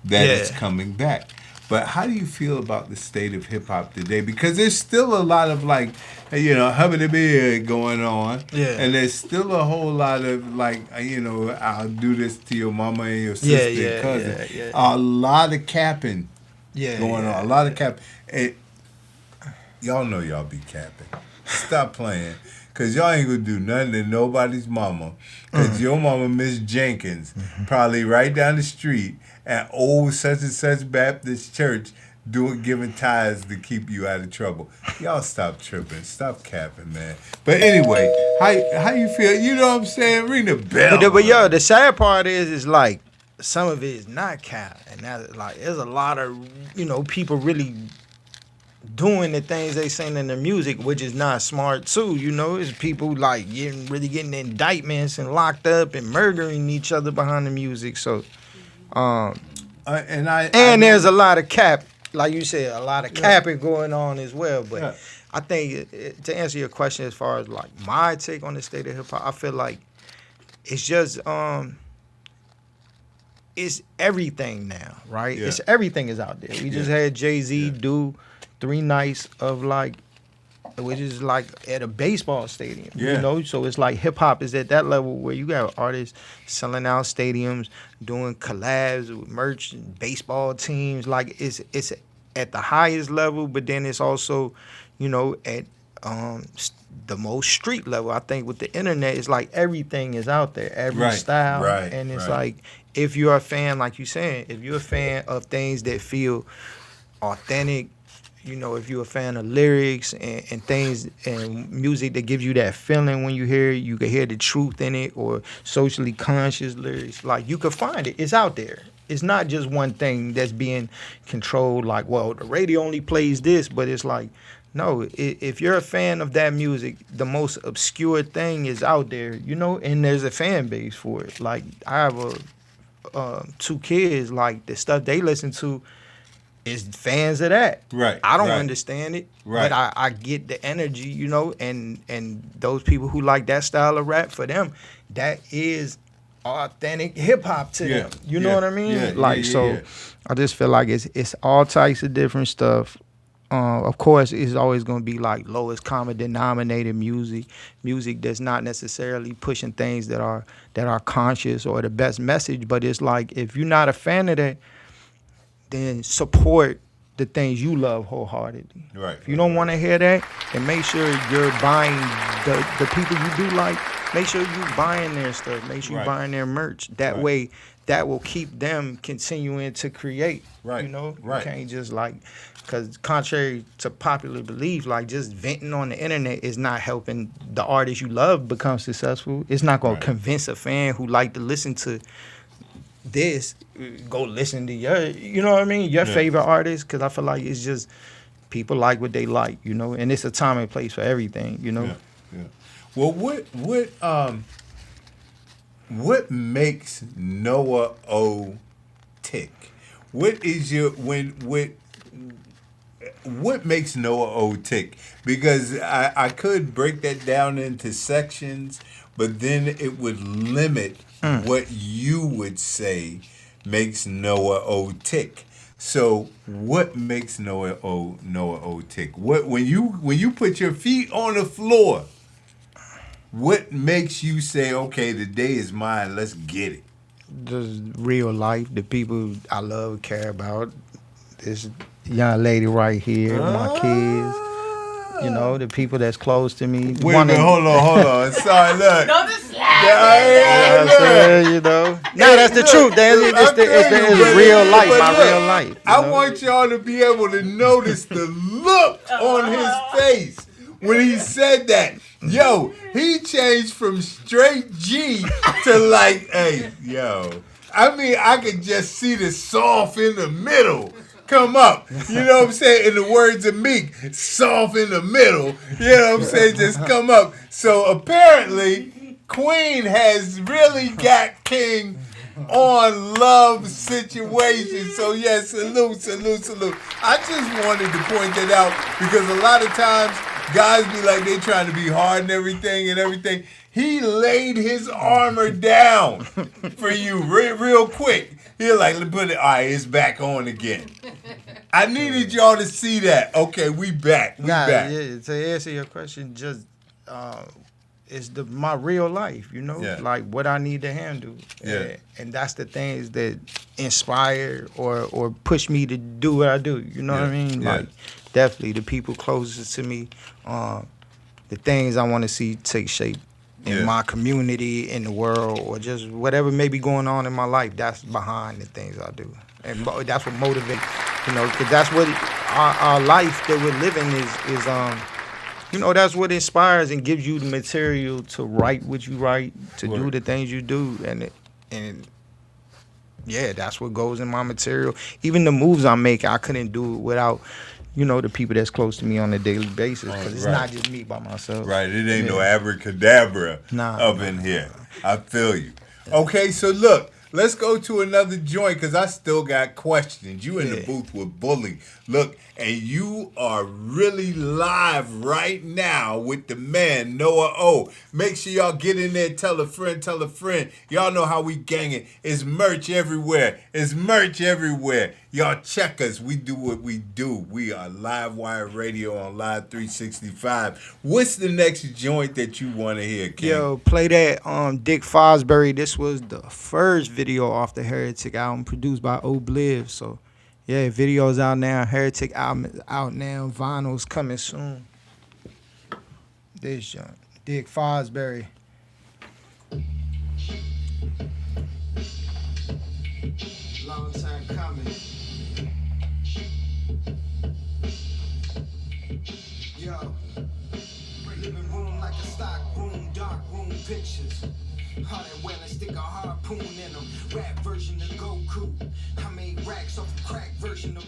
that it's coming back. But how do you feel about the state of hip hop today? Because there's still a lot of hubbity going on. Yeah. And there's still a whole lot of I'll do this to your mama and your sister and cousin. Yeah. A lot of capping going on. A lot of capping. Y'all know y'all be capping. Stop playing. Because y'all ain't going to do nothing to nobody's mama. Because your mama, Miss Jenkins, probably right down the street at old such and such Baptist church giving tithes to keep you out of trouble. Y'all stop tripping. Stop capping, man. But anyway, how you feel? You know what I'm saying? Ring the bell. But yo, the sad part is like some of it is not cap. And that, there's a lot of, people really doing the things they saying in their music, which is not smart too. It's people getting indictments and locked up and murdering each other behind the music. So, and there's a lot of cap, like you said, a lot of capping going on as well. But I think to answer your question as far as my take on the state of hip hop, I feel like it's just it's everything now, right? Yeah. It's everything is out there. We just had Jay-Z do 3 nights of which is at a baseball stadium, So it's like hip hop is at that level where you got artists selling out stadiums, doing collabs with merch, and baseball teams. It's at the highest level, but then it's also, at the most street level. I think with the internet, it's everything is out there, every style, and it's if you're a fan, like you saying, if you're a fan of things that feel authentic. If you're a fan of lyrics and things and music that gives you that feeling when you hear it, you can hear the truth in it, or socially conscious lyrics. You can find it. It's out there. It's not just one thing that's being controlled. The radio only plays this, but it's no. If you're a fan of that music, the most obscure thing is out there, and there's a fan base for it. I have 2 kids. The stuff they listen to is fans of that. Right. I don't understand it. Right. But I get the energy, and those people who like that style of rap, for them, that is authentic hip hop to them. You know what I mean? I just feel like it's all types of different stuff. Of course, it's always going to be lowest common denominator music that's not necessarily pushing things that are conscious or the best message. But it's if you're not a fan of that, then support the things you love wholeheartedly. Right. If you don't want to hear that, then make sure you're buying the people you do like. Make sure you're buying their stuff. Make sure you're buying their merch. That way, that will keep them continuing to create. Right. Right. You can't just because contrary to popular belief, just venting on the internet is not helping the artist you love become successful. It's not going to convince a fan who like to listen to this, go listen to your, you know what I mean, your favorite artist, because I feel like it's just people like what they like, you know, and it's a time and place for everything, you know. Yeah, yeah. Well, what makes Noah O tick? What is your what makes Noah O tick? Because I could break that down into sections, but then it would limit what you would say makes Noah O tick. So what makes Noah O tick? What when you put your feet on the floor, what makes you say, okay, the day is mine, let's get it? Just real life, the people I love, care about. This young lady right here, my kids, you know, the people that's close to me. Wait a minute, hold on. Sorry, look. Don't just You know what I'm saying, you know. No, that's the truth. It's real life, real life. I want y'all to be able to notice the look on his face when he said that. Yo, he changed from straight G to like, hey, yo. I mean, I could just see the soft in the middle come up. You know what I'm saying? In the words of Meek, soft in the middle. You know what I'm saying? Just come up. So apparently, Queen has really got King on love situation. So yeah, salute. I just wanted to point that out because a lot of times guys be like they trying to be hard and everything. He laid his armor down for you real quick. He like, put it, all right, it's back on again. I needed y'all to see that. Okay, we back. Back. Yeah, to answer your question, just it's my real life, you know, like what I need to handle. Yeah. And that's the things that inspire or push me to do what I do. You know what I mean? Yeah. Like definitely the people closest to me, the things I want to see take shape in my community, in the world, or just whatever may be going on in my life. That's behind the things I do, and that's what motivates. You know, because that's what our life that we're living is. You know, that's what inspires and gives you the material to write what you write, to do the things you do, and yeah, that's what goes in my material. Even the moves I make, I couldn't do it without, you know, the people that's close to me on a daily basis, because it's not just me by myself. Right, it ain't no abracadabra up in here. I feel you. Okay, so look, let's go to another joint because I still got questions. You in the booth with Bully. Look, and you are really live right now with the man, Noah O. Make sure y'all get in there, tell a friend. Y'all know how we gangin'. It's merch everywhere. Y'all check us. We do what we do. We are Live Wire Radio on Live 365. What's the next joint that you want to hear, King? Yo, play that Dick Fosbury. This was the first video off the Heretic album produced by Obliv. So, yeah, video's out now. Heretic album is out now. Vinyl's coming soon. This joint, Dick Fosbury. Long time coming. Yo, living room like a stock room, dark room pictures. Hard and well and stick a harpoon in them. Rap version of Goku. I made racks off a crack version of.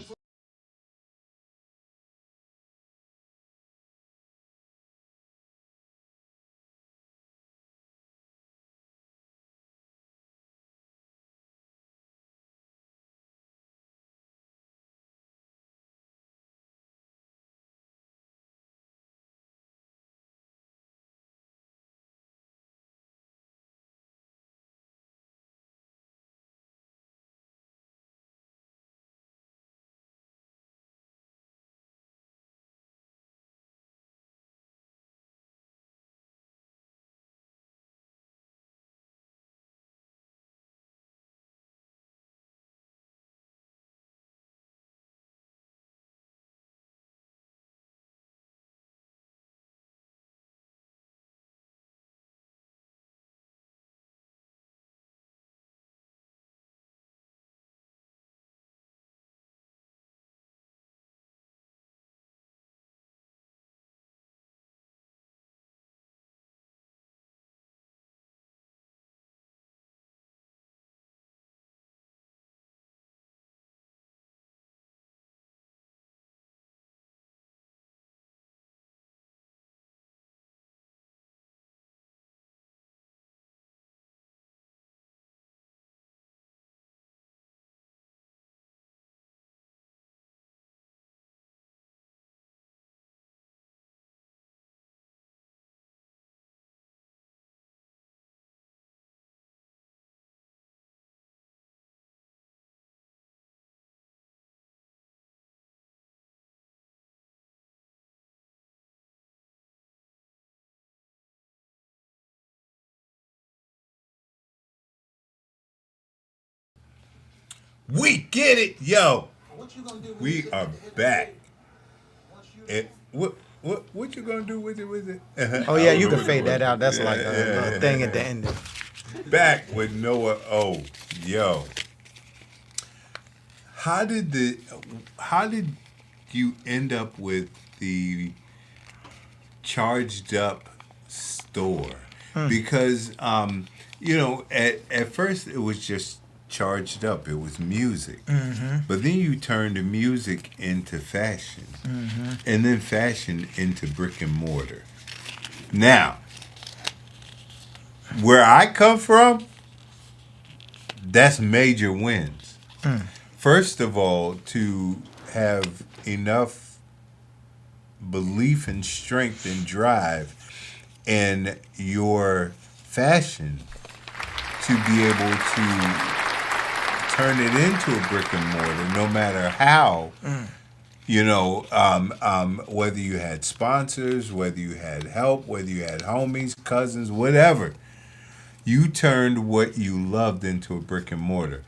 We get it, yo. What you gonna do when you We get are to hit the back. gate? Once you- It, what you gonna do with it? Oh yeah, I you don't can know fade what it that out. was. That's like a little thing at the end. Back with Noah O. Yo. How did you end up with the charged up store? Because at first it was just charged up. It was music. But then you turned the music into fashion. And then fashion into brick and mortar. Now, where I come from, that's major wins. First of all, to have enough belief and strength and drive in your fashion to be able to turn it into a brick and mortar, no matter how. Whether you had sponsors, whether you had help, whether you had homies, cousins, whatever, you turned what you loved into a brick and mortar.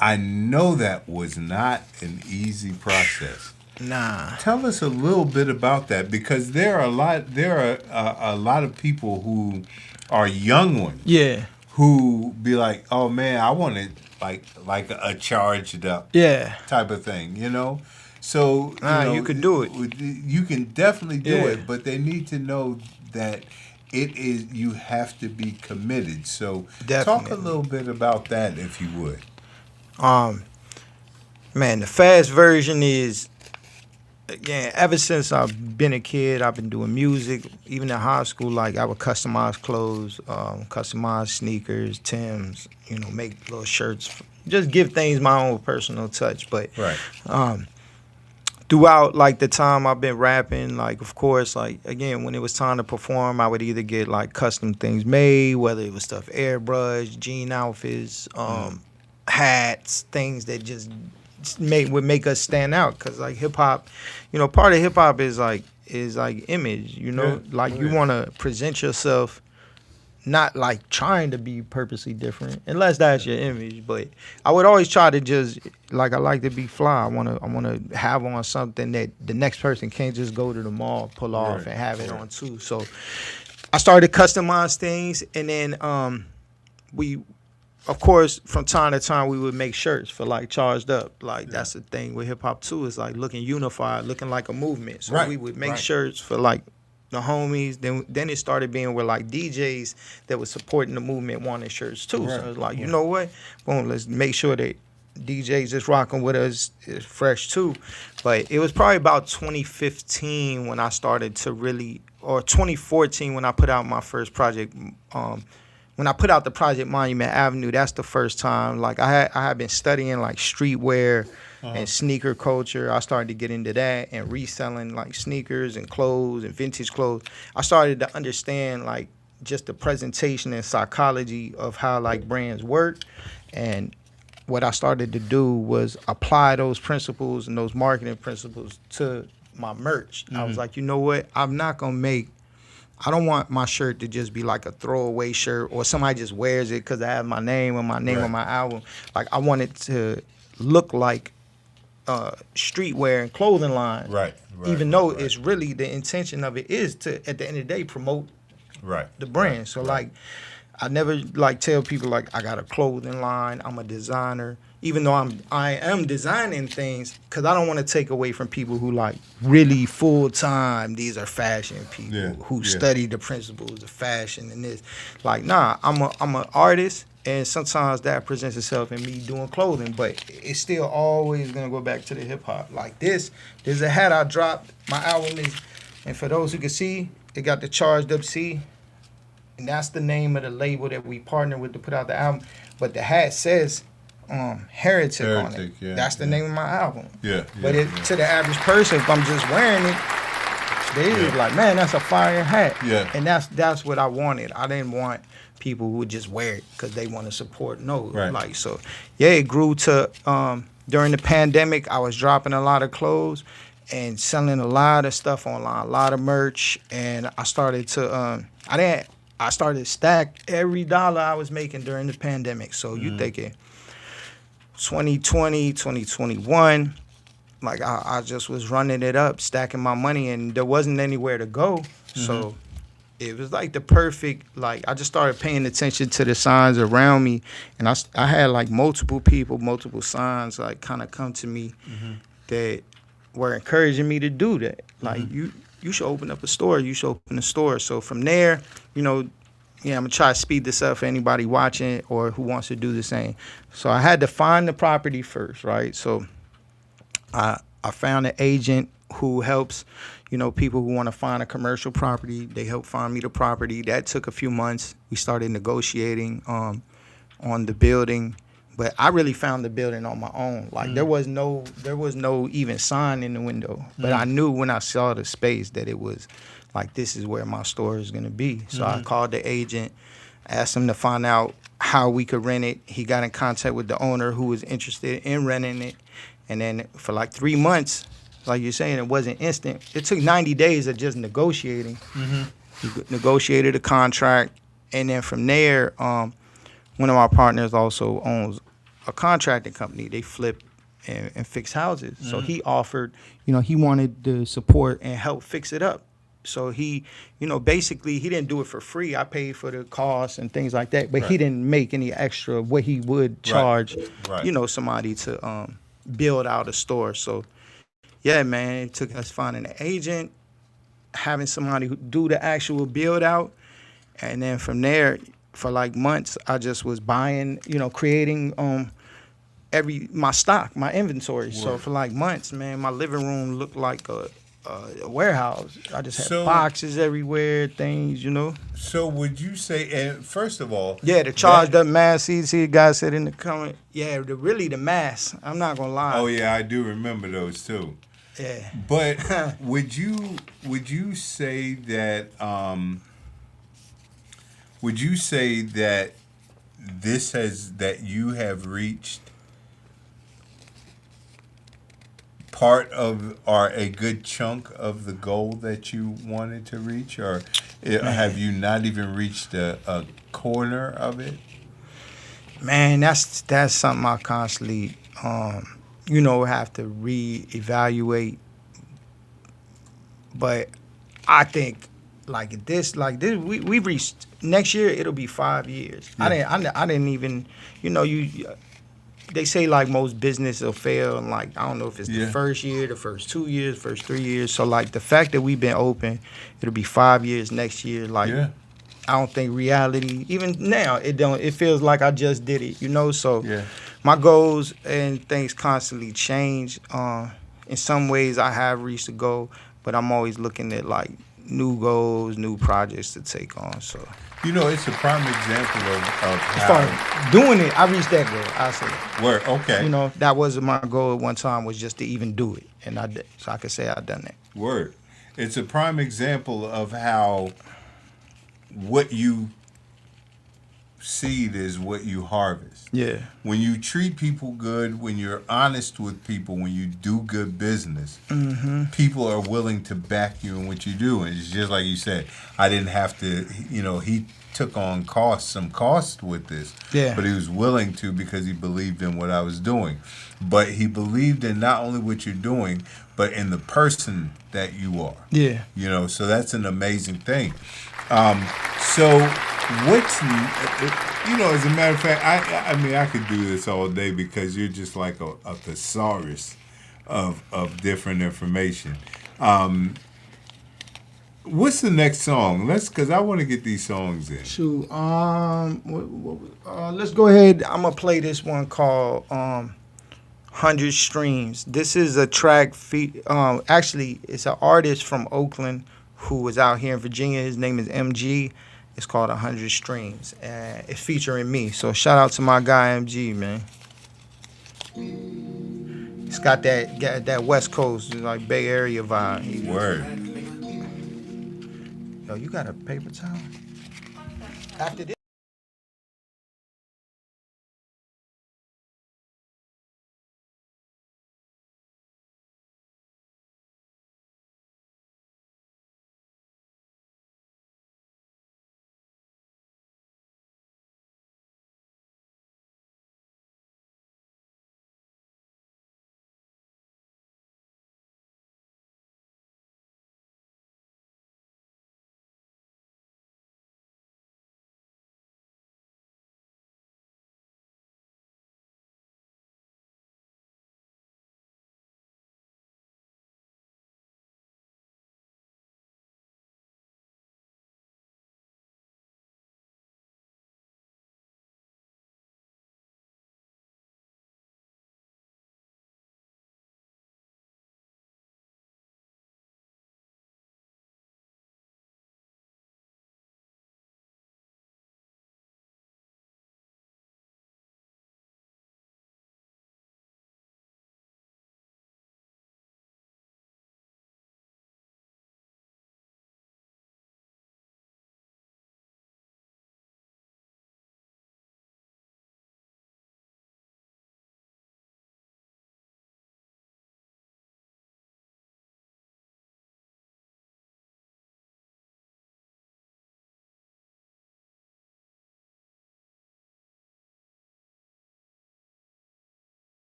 I know that was not an easy process. Nah. Tell us a little bit about that, because there are a lot of people who are young ones Yeah. who be like, oh man, I want it like a charged up Yeah. type of thing, So You could do it. You can definitely do Yeah. it, but they need to know that you have to be committed. So talk a Definitely. little bit about that, if you would. Man, the fast version is, again, ever since I've been a kid, I've been doing music. Even in high school, like I would customize clothes, customize sneakers, Timbs, make little shirts, just give things my own personal touch. But Right. throughout like the time I've been rapping, like of course, like again, when it was time to perform, I would either get like custom things made, whether it was stuff airbrush, jean outfits, hats, things that just would make us stand out. Cause like hip hop, part of hip hop is like image. Yeah. Like you want to present yourself. Not like trying to be purposely different, unless that's your image. But I would always try to just I like to be fly. I wanna have on something that the next person can't just go to the mall, pull off, Right, and have it right. on too. So I started to customize things, and then we, of course, from time to time we would make shirts for like Charged Up. Like that's the thing with hip hop too. It's like looking unified, looking like a movement. So Right, we would make right. shirts for like the homies. Then it started being where like DJs that was supporting the movement wanted shirts too. Right, So it's like, you know what? Boom, let's make sure that DJs that's rocking with us is fresh too. But it was probably about 2015 when I started to really, or 2014 when I put out my first project. When I put out the project Monument Avenue, that's the first time. Like I had been studying like streetwear and sneaker culture. I started to get into that and reselling like sneakers and clothes and vintage clothes. I started to understand like just the presentation and psychology of how like brands work. And what I started to do was apply those principles and those marketing principles to my merch. I was like, you know what? I don't want my shirt to just be like a throwaway shirt or somebody just wears it because I have my name and my name on my album. Like I want it to look like streetwear and clothing line. Right. Even though it's really the intention of it is to, at the end of the day, promote the brand. Right, So right. like I never like tell people like I got a clothing line, I'm a designer. Even though I am designing things, because I don't want to take away from people who like really full time. These are fashion people who study the principles of fashion and this. Like, nah, I'm an artist, and sometimes that presents itself in me doing clothing, but it's still always gonna go back to the hip hop. Like there's a hat I dropped. My album is, and for those who can see, it got the Charged Up C, and that's the name of the label that we partnered with to put out the album. But the hat says Heretic on it. Yeah, That's the name of my album. Yeah. But to the average person, if I'm just wearing it, they like, man, that's a fire hat. Yeah. And that's what I wanted. I didn't want people who would just wear it because they want to support. No, Right. like so. Yeah, it grew to during the pandemic. I was dropping a lot of clothes and selling a lot of stuff online, a lot of merch, and I started to I started to stack every dollar I was making during the pandemic. So you thinking 2020, 2021, like I just was running it up, stacking my money, and there wasn't anywhere to go. So it was like the perfect, like I just started paying attention to the signs around me, and I had like multiple people, multiple signs like kind of come to me that were encouraging me to do that. Like you should open up a store, you should open a store. So from there, you know, yeah, I'm gonna try to speed this up for anybody watching or who wants to do the same. So I had to find the property first, right? So I found an agent who helps, you know, people who want to find a commercial property. They helped find me the property. That took a few months. We started negotiating on the building, but I really found the building on my own. Like there was no even sign in the window, but I knew when I saw the space that it was like this is where my store is gonna be. So I called the agent, asked him to find out how we could rent it. He got in contact with the owner who was interested in renting it. And then for like 3 months, like you're saying, it wasn't instant. It took 90 days of just negotiating. We negotiated a contract. And then from there, one of our partners also owns a contracting company. They flip and fix houses. So he offered, you know, he wanted the support and help fix it up. So he, you know, basically he didn't do it for free. I paid for the costs and things like that, but he didn't make any extra what he would charge, you know, somebody to build out a store. So yeah, man, it took us finding an agent, having somebody who do the actual build out, and then from there for like months I just was buying, you know, creating my stock, my inventory. So for like months, man, my living room looked like a warehouse. I just had boxes everywhere, things, you know. So would you say, and first of all, yeah, the charged up mask. See, the guy said in the comment, yeah, really the mask. I'm not gonna lie. Oh yeah, I do remember those too. Yeah. But would you say that that you have reached part of or a good chunk of the goal that you wanted to reach, or have you not even reached a corner of it? Man, that's something I constantly, you know, have to reevaluate. But I think like this, we reached next year. It'll be 5 years. Yeah. I didn't even, you know, they say like most business will fail, and like I don't know if it's the first year, the first 2 years, first 3 years. So like the fact that we've been open, it'll be 5 years next year. Like I don't think reality, even now, it feels like I just did it, you know. So my goals and things constantly change. In some ways I have reached a goal, but I'm always looking at like new goals, new projects to take on. So you know, it's a prime example of as how far as doing it, I reached that goal. I say where okay. You know, that was my goal at one time, was just to even do it, and I did. So I could say I done that. Word. It's a prime example of how what you seed is what you harvest. Yeah. When you treat people good, when you're honest with people, when you do good business, people are willing to back you in what you do. And it's just like you said, I didn't have to, you know, he took on some cost with this. Yeah. But he was willing to because he believed in what I was doing. But he believed in not only what you're doing, but in the person that you are. Yeah. You know, so that's an amazing thing. So what's, you know, as a matter of fact, I mean, I could do this all day because you're just like a thesaurus of different information. What's the next song? Because I want to get these songs in. Shoot, let's go ahead. I'm gonna play this one called 100 Streams. This is a track. Actually, it's an artist from Oakland who was out here in Virginia. His name is MG. It's called 100 Streams, and it's featuring me. So shout out to my guy MG, man. It's got that West Coast, like Bay Area vibe. Word. Yo, you got a paper towel? After this.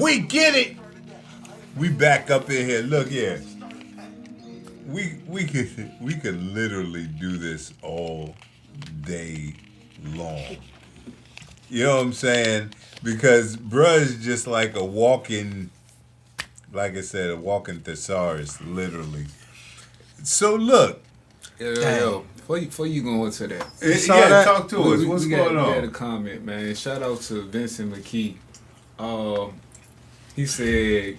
We get it. We back up in here. Look here. We could literally do this all day long. You know what I'm saying? Because bruh is just like a walking, like I said, a walking thesaurus, literally. So look. Yo, before you go into that, Yeah, that? talk to us. What's going We had a on? comment, man. Shout out to Vincent McKee. He said,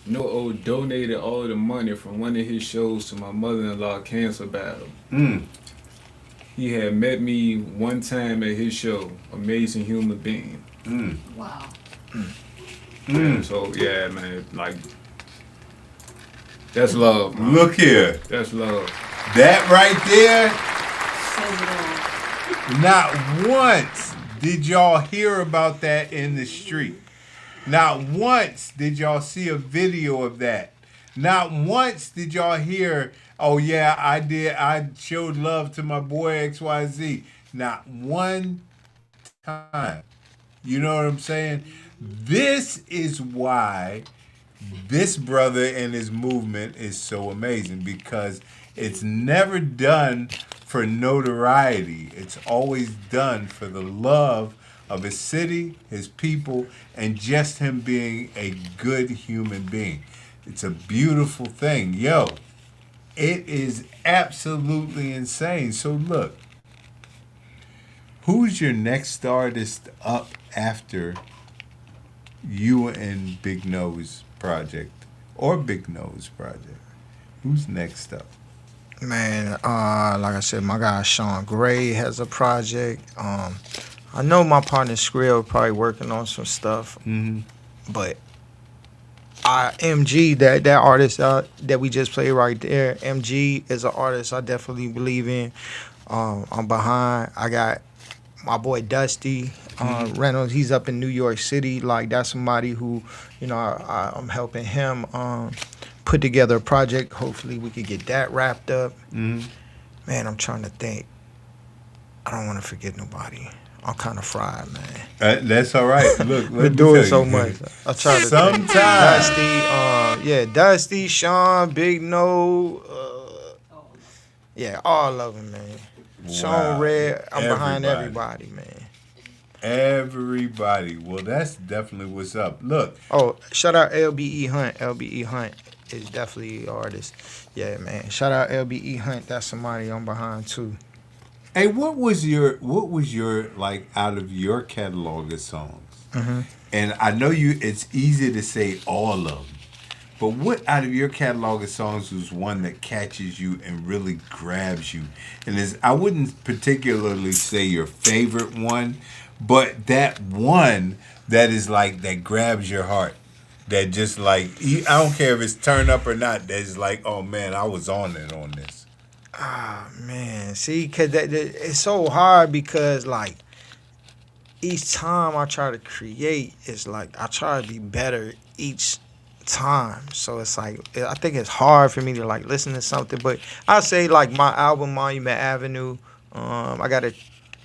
No donated all the money from one of his shows to my mother-in-law cancer battle. He had met me one time at his show. Amazing human being. Wow. So yeah, man, like that's love. Man. Look here. That's love. That right there, Says it all. not once did y'all hear about that in the street. Not once did y'all see a video of that. Not once did y'all hear, oh yeah, I showed love to my boy XYZ. Not one time. You know what I'm saying? This is why this brother and his movement is so amazing, because it's never done for notoriety. It's always done for the love of his city, his people, and just him being a good human being. It's a beautiful thing. Yo, it is absolutely insane. So look, who's your next artist up after you and Big Nose Project or Big Nose Project? Who's next up? Man, like I said, my guy Sean Gray has a project. I know my partner Skrill probably working on some stuff, but MG, that artist that we just played right there, MG is an artist I definitely believe in. I'm behind. I got my boy Dusty Reynolds. He's up in New York City. Like, that's somebody who, you know, I'm helping him put together a project. Hopefully we could get that wrapped up. Man, I'm trying to think. I don't want to forget nobody. I'm kind of fried, man. That's all right. Look, We're doing so much. I try to Sometimes. Dusty, Dusty, Sean, Big No, yeah, all of them, man. Sean Red, I'm behind everybody, man. Everybody. Well, that's definitely what's up. Look. Oh, shout out LBE Hunt. LBE Hunt is definitely an artist. Yeah, man. Shout out LBE Hunt. That's somebody I'm behind too. Hey, what was your like out of your catalog of songs? And I know it's easy to say all of them, but what out of your catalog of songs was one that catches you and really grabs you? And I wouldn't particularly say your favorite one, but that one that is like that grabs your heart. That just like, I don't care if it's turn up or not. That's like, oh man, I was on it on this. Ah, man. See, because it's so hard because, like, each time I try to create, it's like I try to be better each time. So it's like, I think it's hard for me to, like, listen to something. But I say, like, my album, Monument Avenue, I got a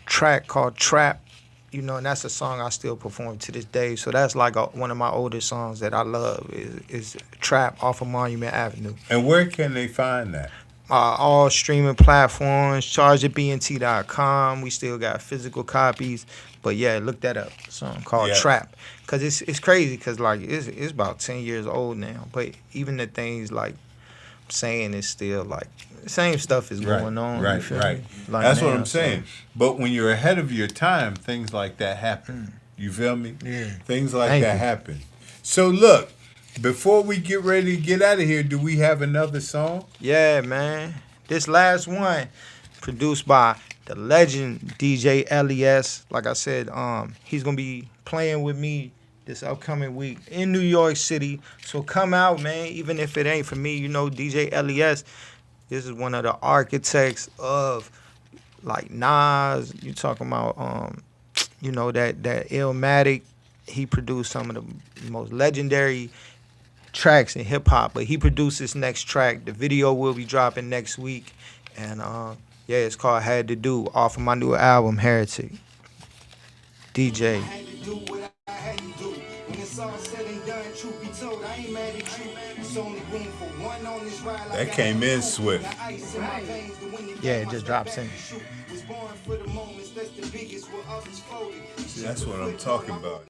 track called Trap, you know, and that's a song I still perform to this day. So that's, like, one of my oldest songs that I love is Trap off of Monument Avenue. And where can they find that? All streaming platforms, chargeatbnt.com. We still got physical copies. But yeah, look that up. A song called Trap. Because it's crazy because, like, it's about 10 years old now. But even the things, like, I'm saying is still, like, the same stuff is going on. Right. Like, That's now, what I'm saying. But when you're ahead of your time, things like that happen. You feel me? Yeah. Things like that happen. So look, before we get ready to get out of here, do we have another song? Yeah, man. This last one, produced by the legend DJ LES. Like I said, he's gonna be playing with me this upcoming week in New York City. So come out, man. Even if it ain't for me, you know, DJ LES. This is one of the architects of, like, Nas. You talking about, you know, that Illmatic. He produced some of the most legendary tracks in hip hop, but he produced this next track. The video will be dropping next week, and yeah, it's called Had to Do off of my new album Heretic. DJ. ain't mad at you. It's only room for one on this ride. That came in swift. Yeah, it just drops in. See, that's what I'm talking about.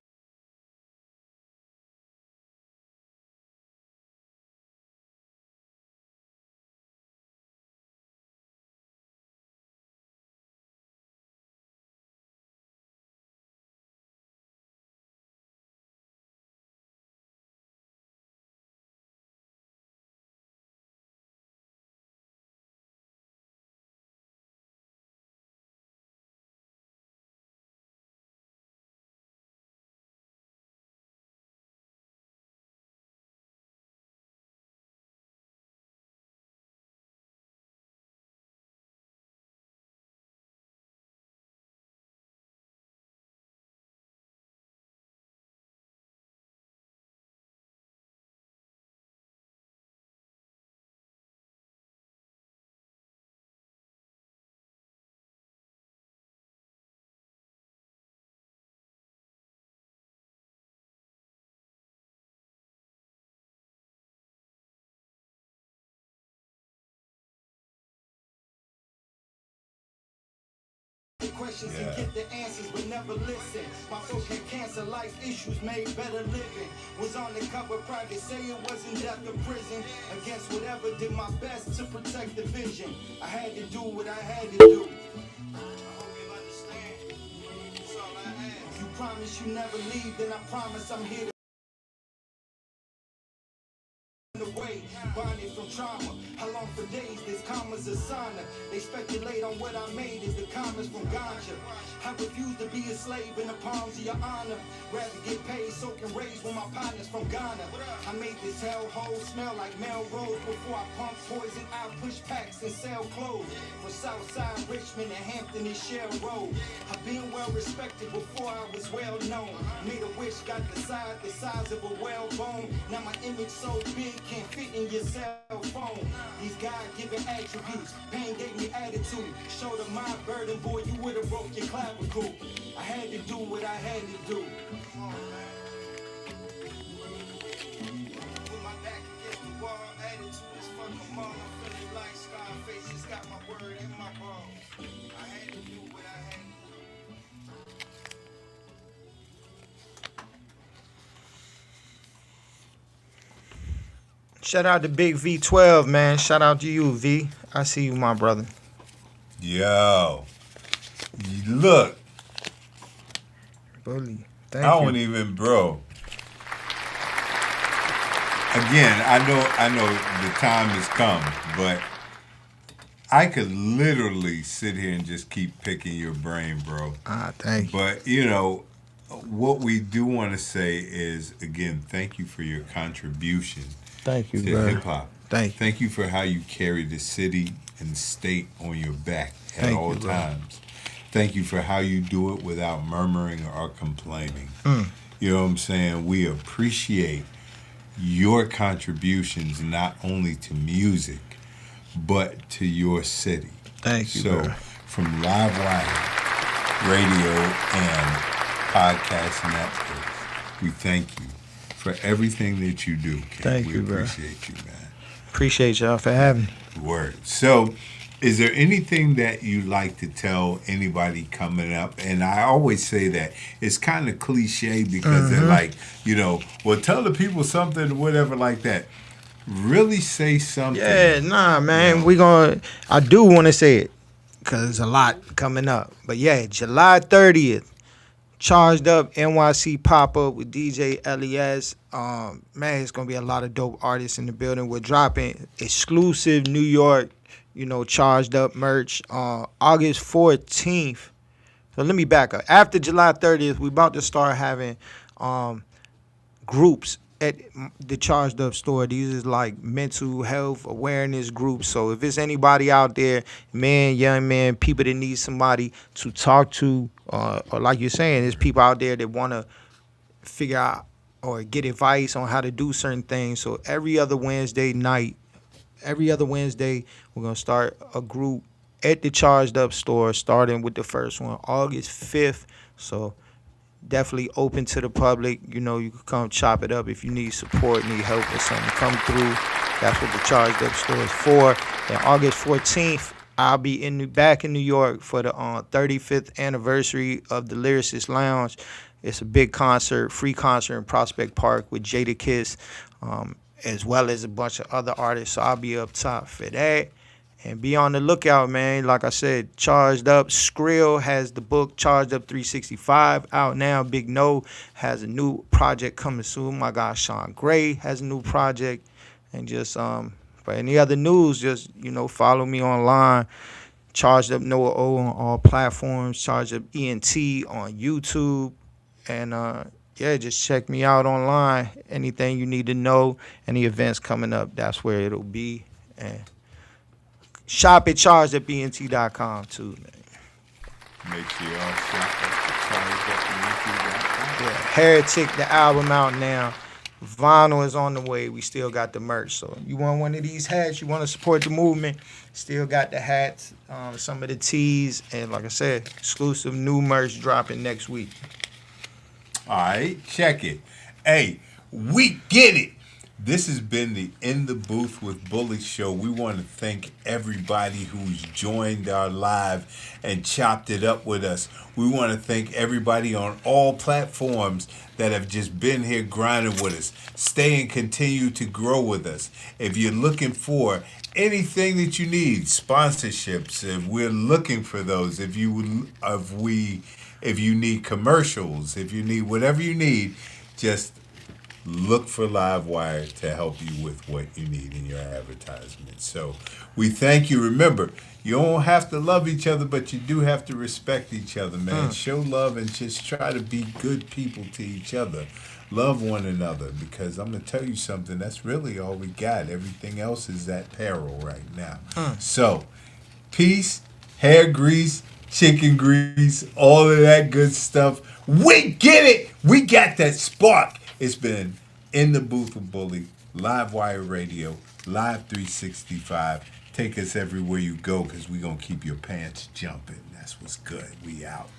Questions and get the answers, but never listen. My folk had cancer, life issues made better living. Was on the cover, proud to say it wasn't death or prison. Against whatever, did my best to protect the vision. I had to do what I had to do. I hope you understand. That's all I ask. If you promise you never leave, then I promise I'm here to away, bonded from trauma. How long for days? This karma's a sauna. They speculate on what I made is the comments from ganja. I refuse to be a slave in the palms of your honor. Rather get paid soaking rays with my partners from Ghana. I made this hellhole smell like Melrose. Before I pump poison, I push packs and sell clothes. From Southside Richmond and Hampton and Shell Road. I've been well respected before I was well known. Made a wish, got the size of a whalebone. Now my image so big, can't fit in your cell phone. These God-given attributes, pain gave me attitude. Showed them my burden, boy, you would've broke your clavicle. I had to do what I had to do. Come on, man. Put my back against the wall, attitude is fuck 'em all. I'm feeling like Scarface, it's got my word in my balls. I had to do what I had to do. Shout out to Big V12, man. Shout out to you, V. I see you, my brother. Yo. Look. Bully. Thank I you. don't even, bro. Again, I know the time has come, but I could literally sit here and just keep picking your brain, bro. Thank you. But, you know, what we do want to say is, again, thank you for your contribution Thank you, to bro. hip hop. Thank you. Thank you for how you carry the city and the state on your back at Thank all you, bro. times. Thank you for how you do it without murmuring or complaining. You know what I'm saying? We appreciate your contributions not only to music, but to your city. Thank you, So, bro. from Livewire Radio and Podcast Network, we thank you for everything that you do, Kid. Thank we you, bro. appreciate you, man. Appreciate y'all for having me. Word. So, is there anything that you'd like to tell anybody coming up? And I always say that it's kind of cliche because they're like, you know, well, tell the people something, whatever, like that. Really say something. Yeah, nah, man. Yeah. I do want to say it because there's a lot coming up. But yeah, July 30th, Charged Up NYC pop-up with DJ LES. Man, it's going to be a lot of dope artists in the building. We're dropping exclusive New York, Charged Up merch August 14th. So let me back up. After July 30th, we about to start having groups at the Charged Up store. These is like mental health awareness groups. So if it's anybody out there, man, young man, people that need somebody to talk to, or like you're saying, there's people out there that want to figure out or get advice on how to do certain things. So every other Wednesday, we're going to start a group at the Charged Up store, starting with the first one, August 5th. So Definitely open to the public. You know, you can come chop it up if you need support, need help or something. Come through. That's what the Charged Up store is for. And August 14th, I'll be back in New York for the 35th anniversary of the Lyricist Lounge. It's a big concert, free concert in Prospect Park with Jada Kiss, as well as a bunch of other artists. So I'll be up top for that. And be on the lookout, man. Like I said, Charged Up. Skrill has the book Charged Up 365 out now. Big No has a new project coming soon. My guy Sean Gray has a new project. And just for any other news, just follow me online. Charged Up Noah O on all platforms. Charged Up ENT on YouTube. And just check me out online. Anything you need to know, any events coming up, that's where it'll be. And shop at chargedupent.com too, man. Make sure y'all shop at chargedupent.com. Yeah, Heretic, the album out now. Vinyl is on the way. We still got the merch. So you want one of these hats, you want to support the movement, still got the hats, some of the tees, and like I said, exclusive new merch dropping next week. All right, check it. Hey, we get it. This has been the In the Booth with Bully show. We want to thank everybody who's joined our live and chopped it up with us. We want to thank everybody on all platforms that have just been here grinding with us. Stay and continue to grow with us. If you're looking for anything that you need, sponsorships, if we're looking for those, if you need commercials, if you need whatever you need, just look for Livewire to help you with what you need in your advertisement. So we thank you. Remember, you don't have to love each other, but you do have to respect each other, man. Show love and just try to be good people to each other. Love one another, because I'm going to tell you something. That's really all we got. Everything else is at peril right now. So, peace, hair grease, chicken grease, all of that good stuff. We get it. We got that spark. It's been In the Booth with Bully, Livewire Radio, Live 365. Take us everywhere you go, because we're going to keep your pants jumping. That's what's good. We out.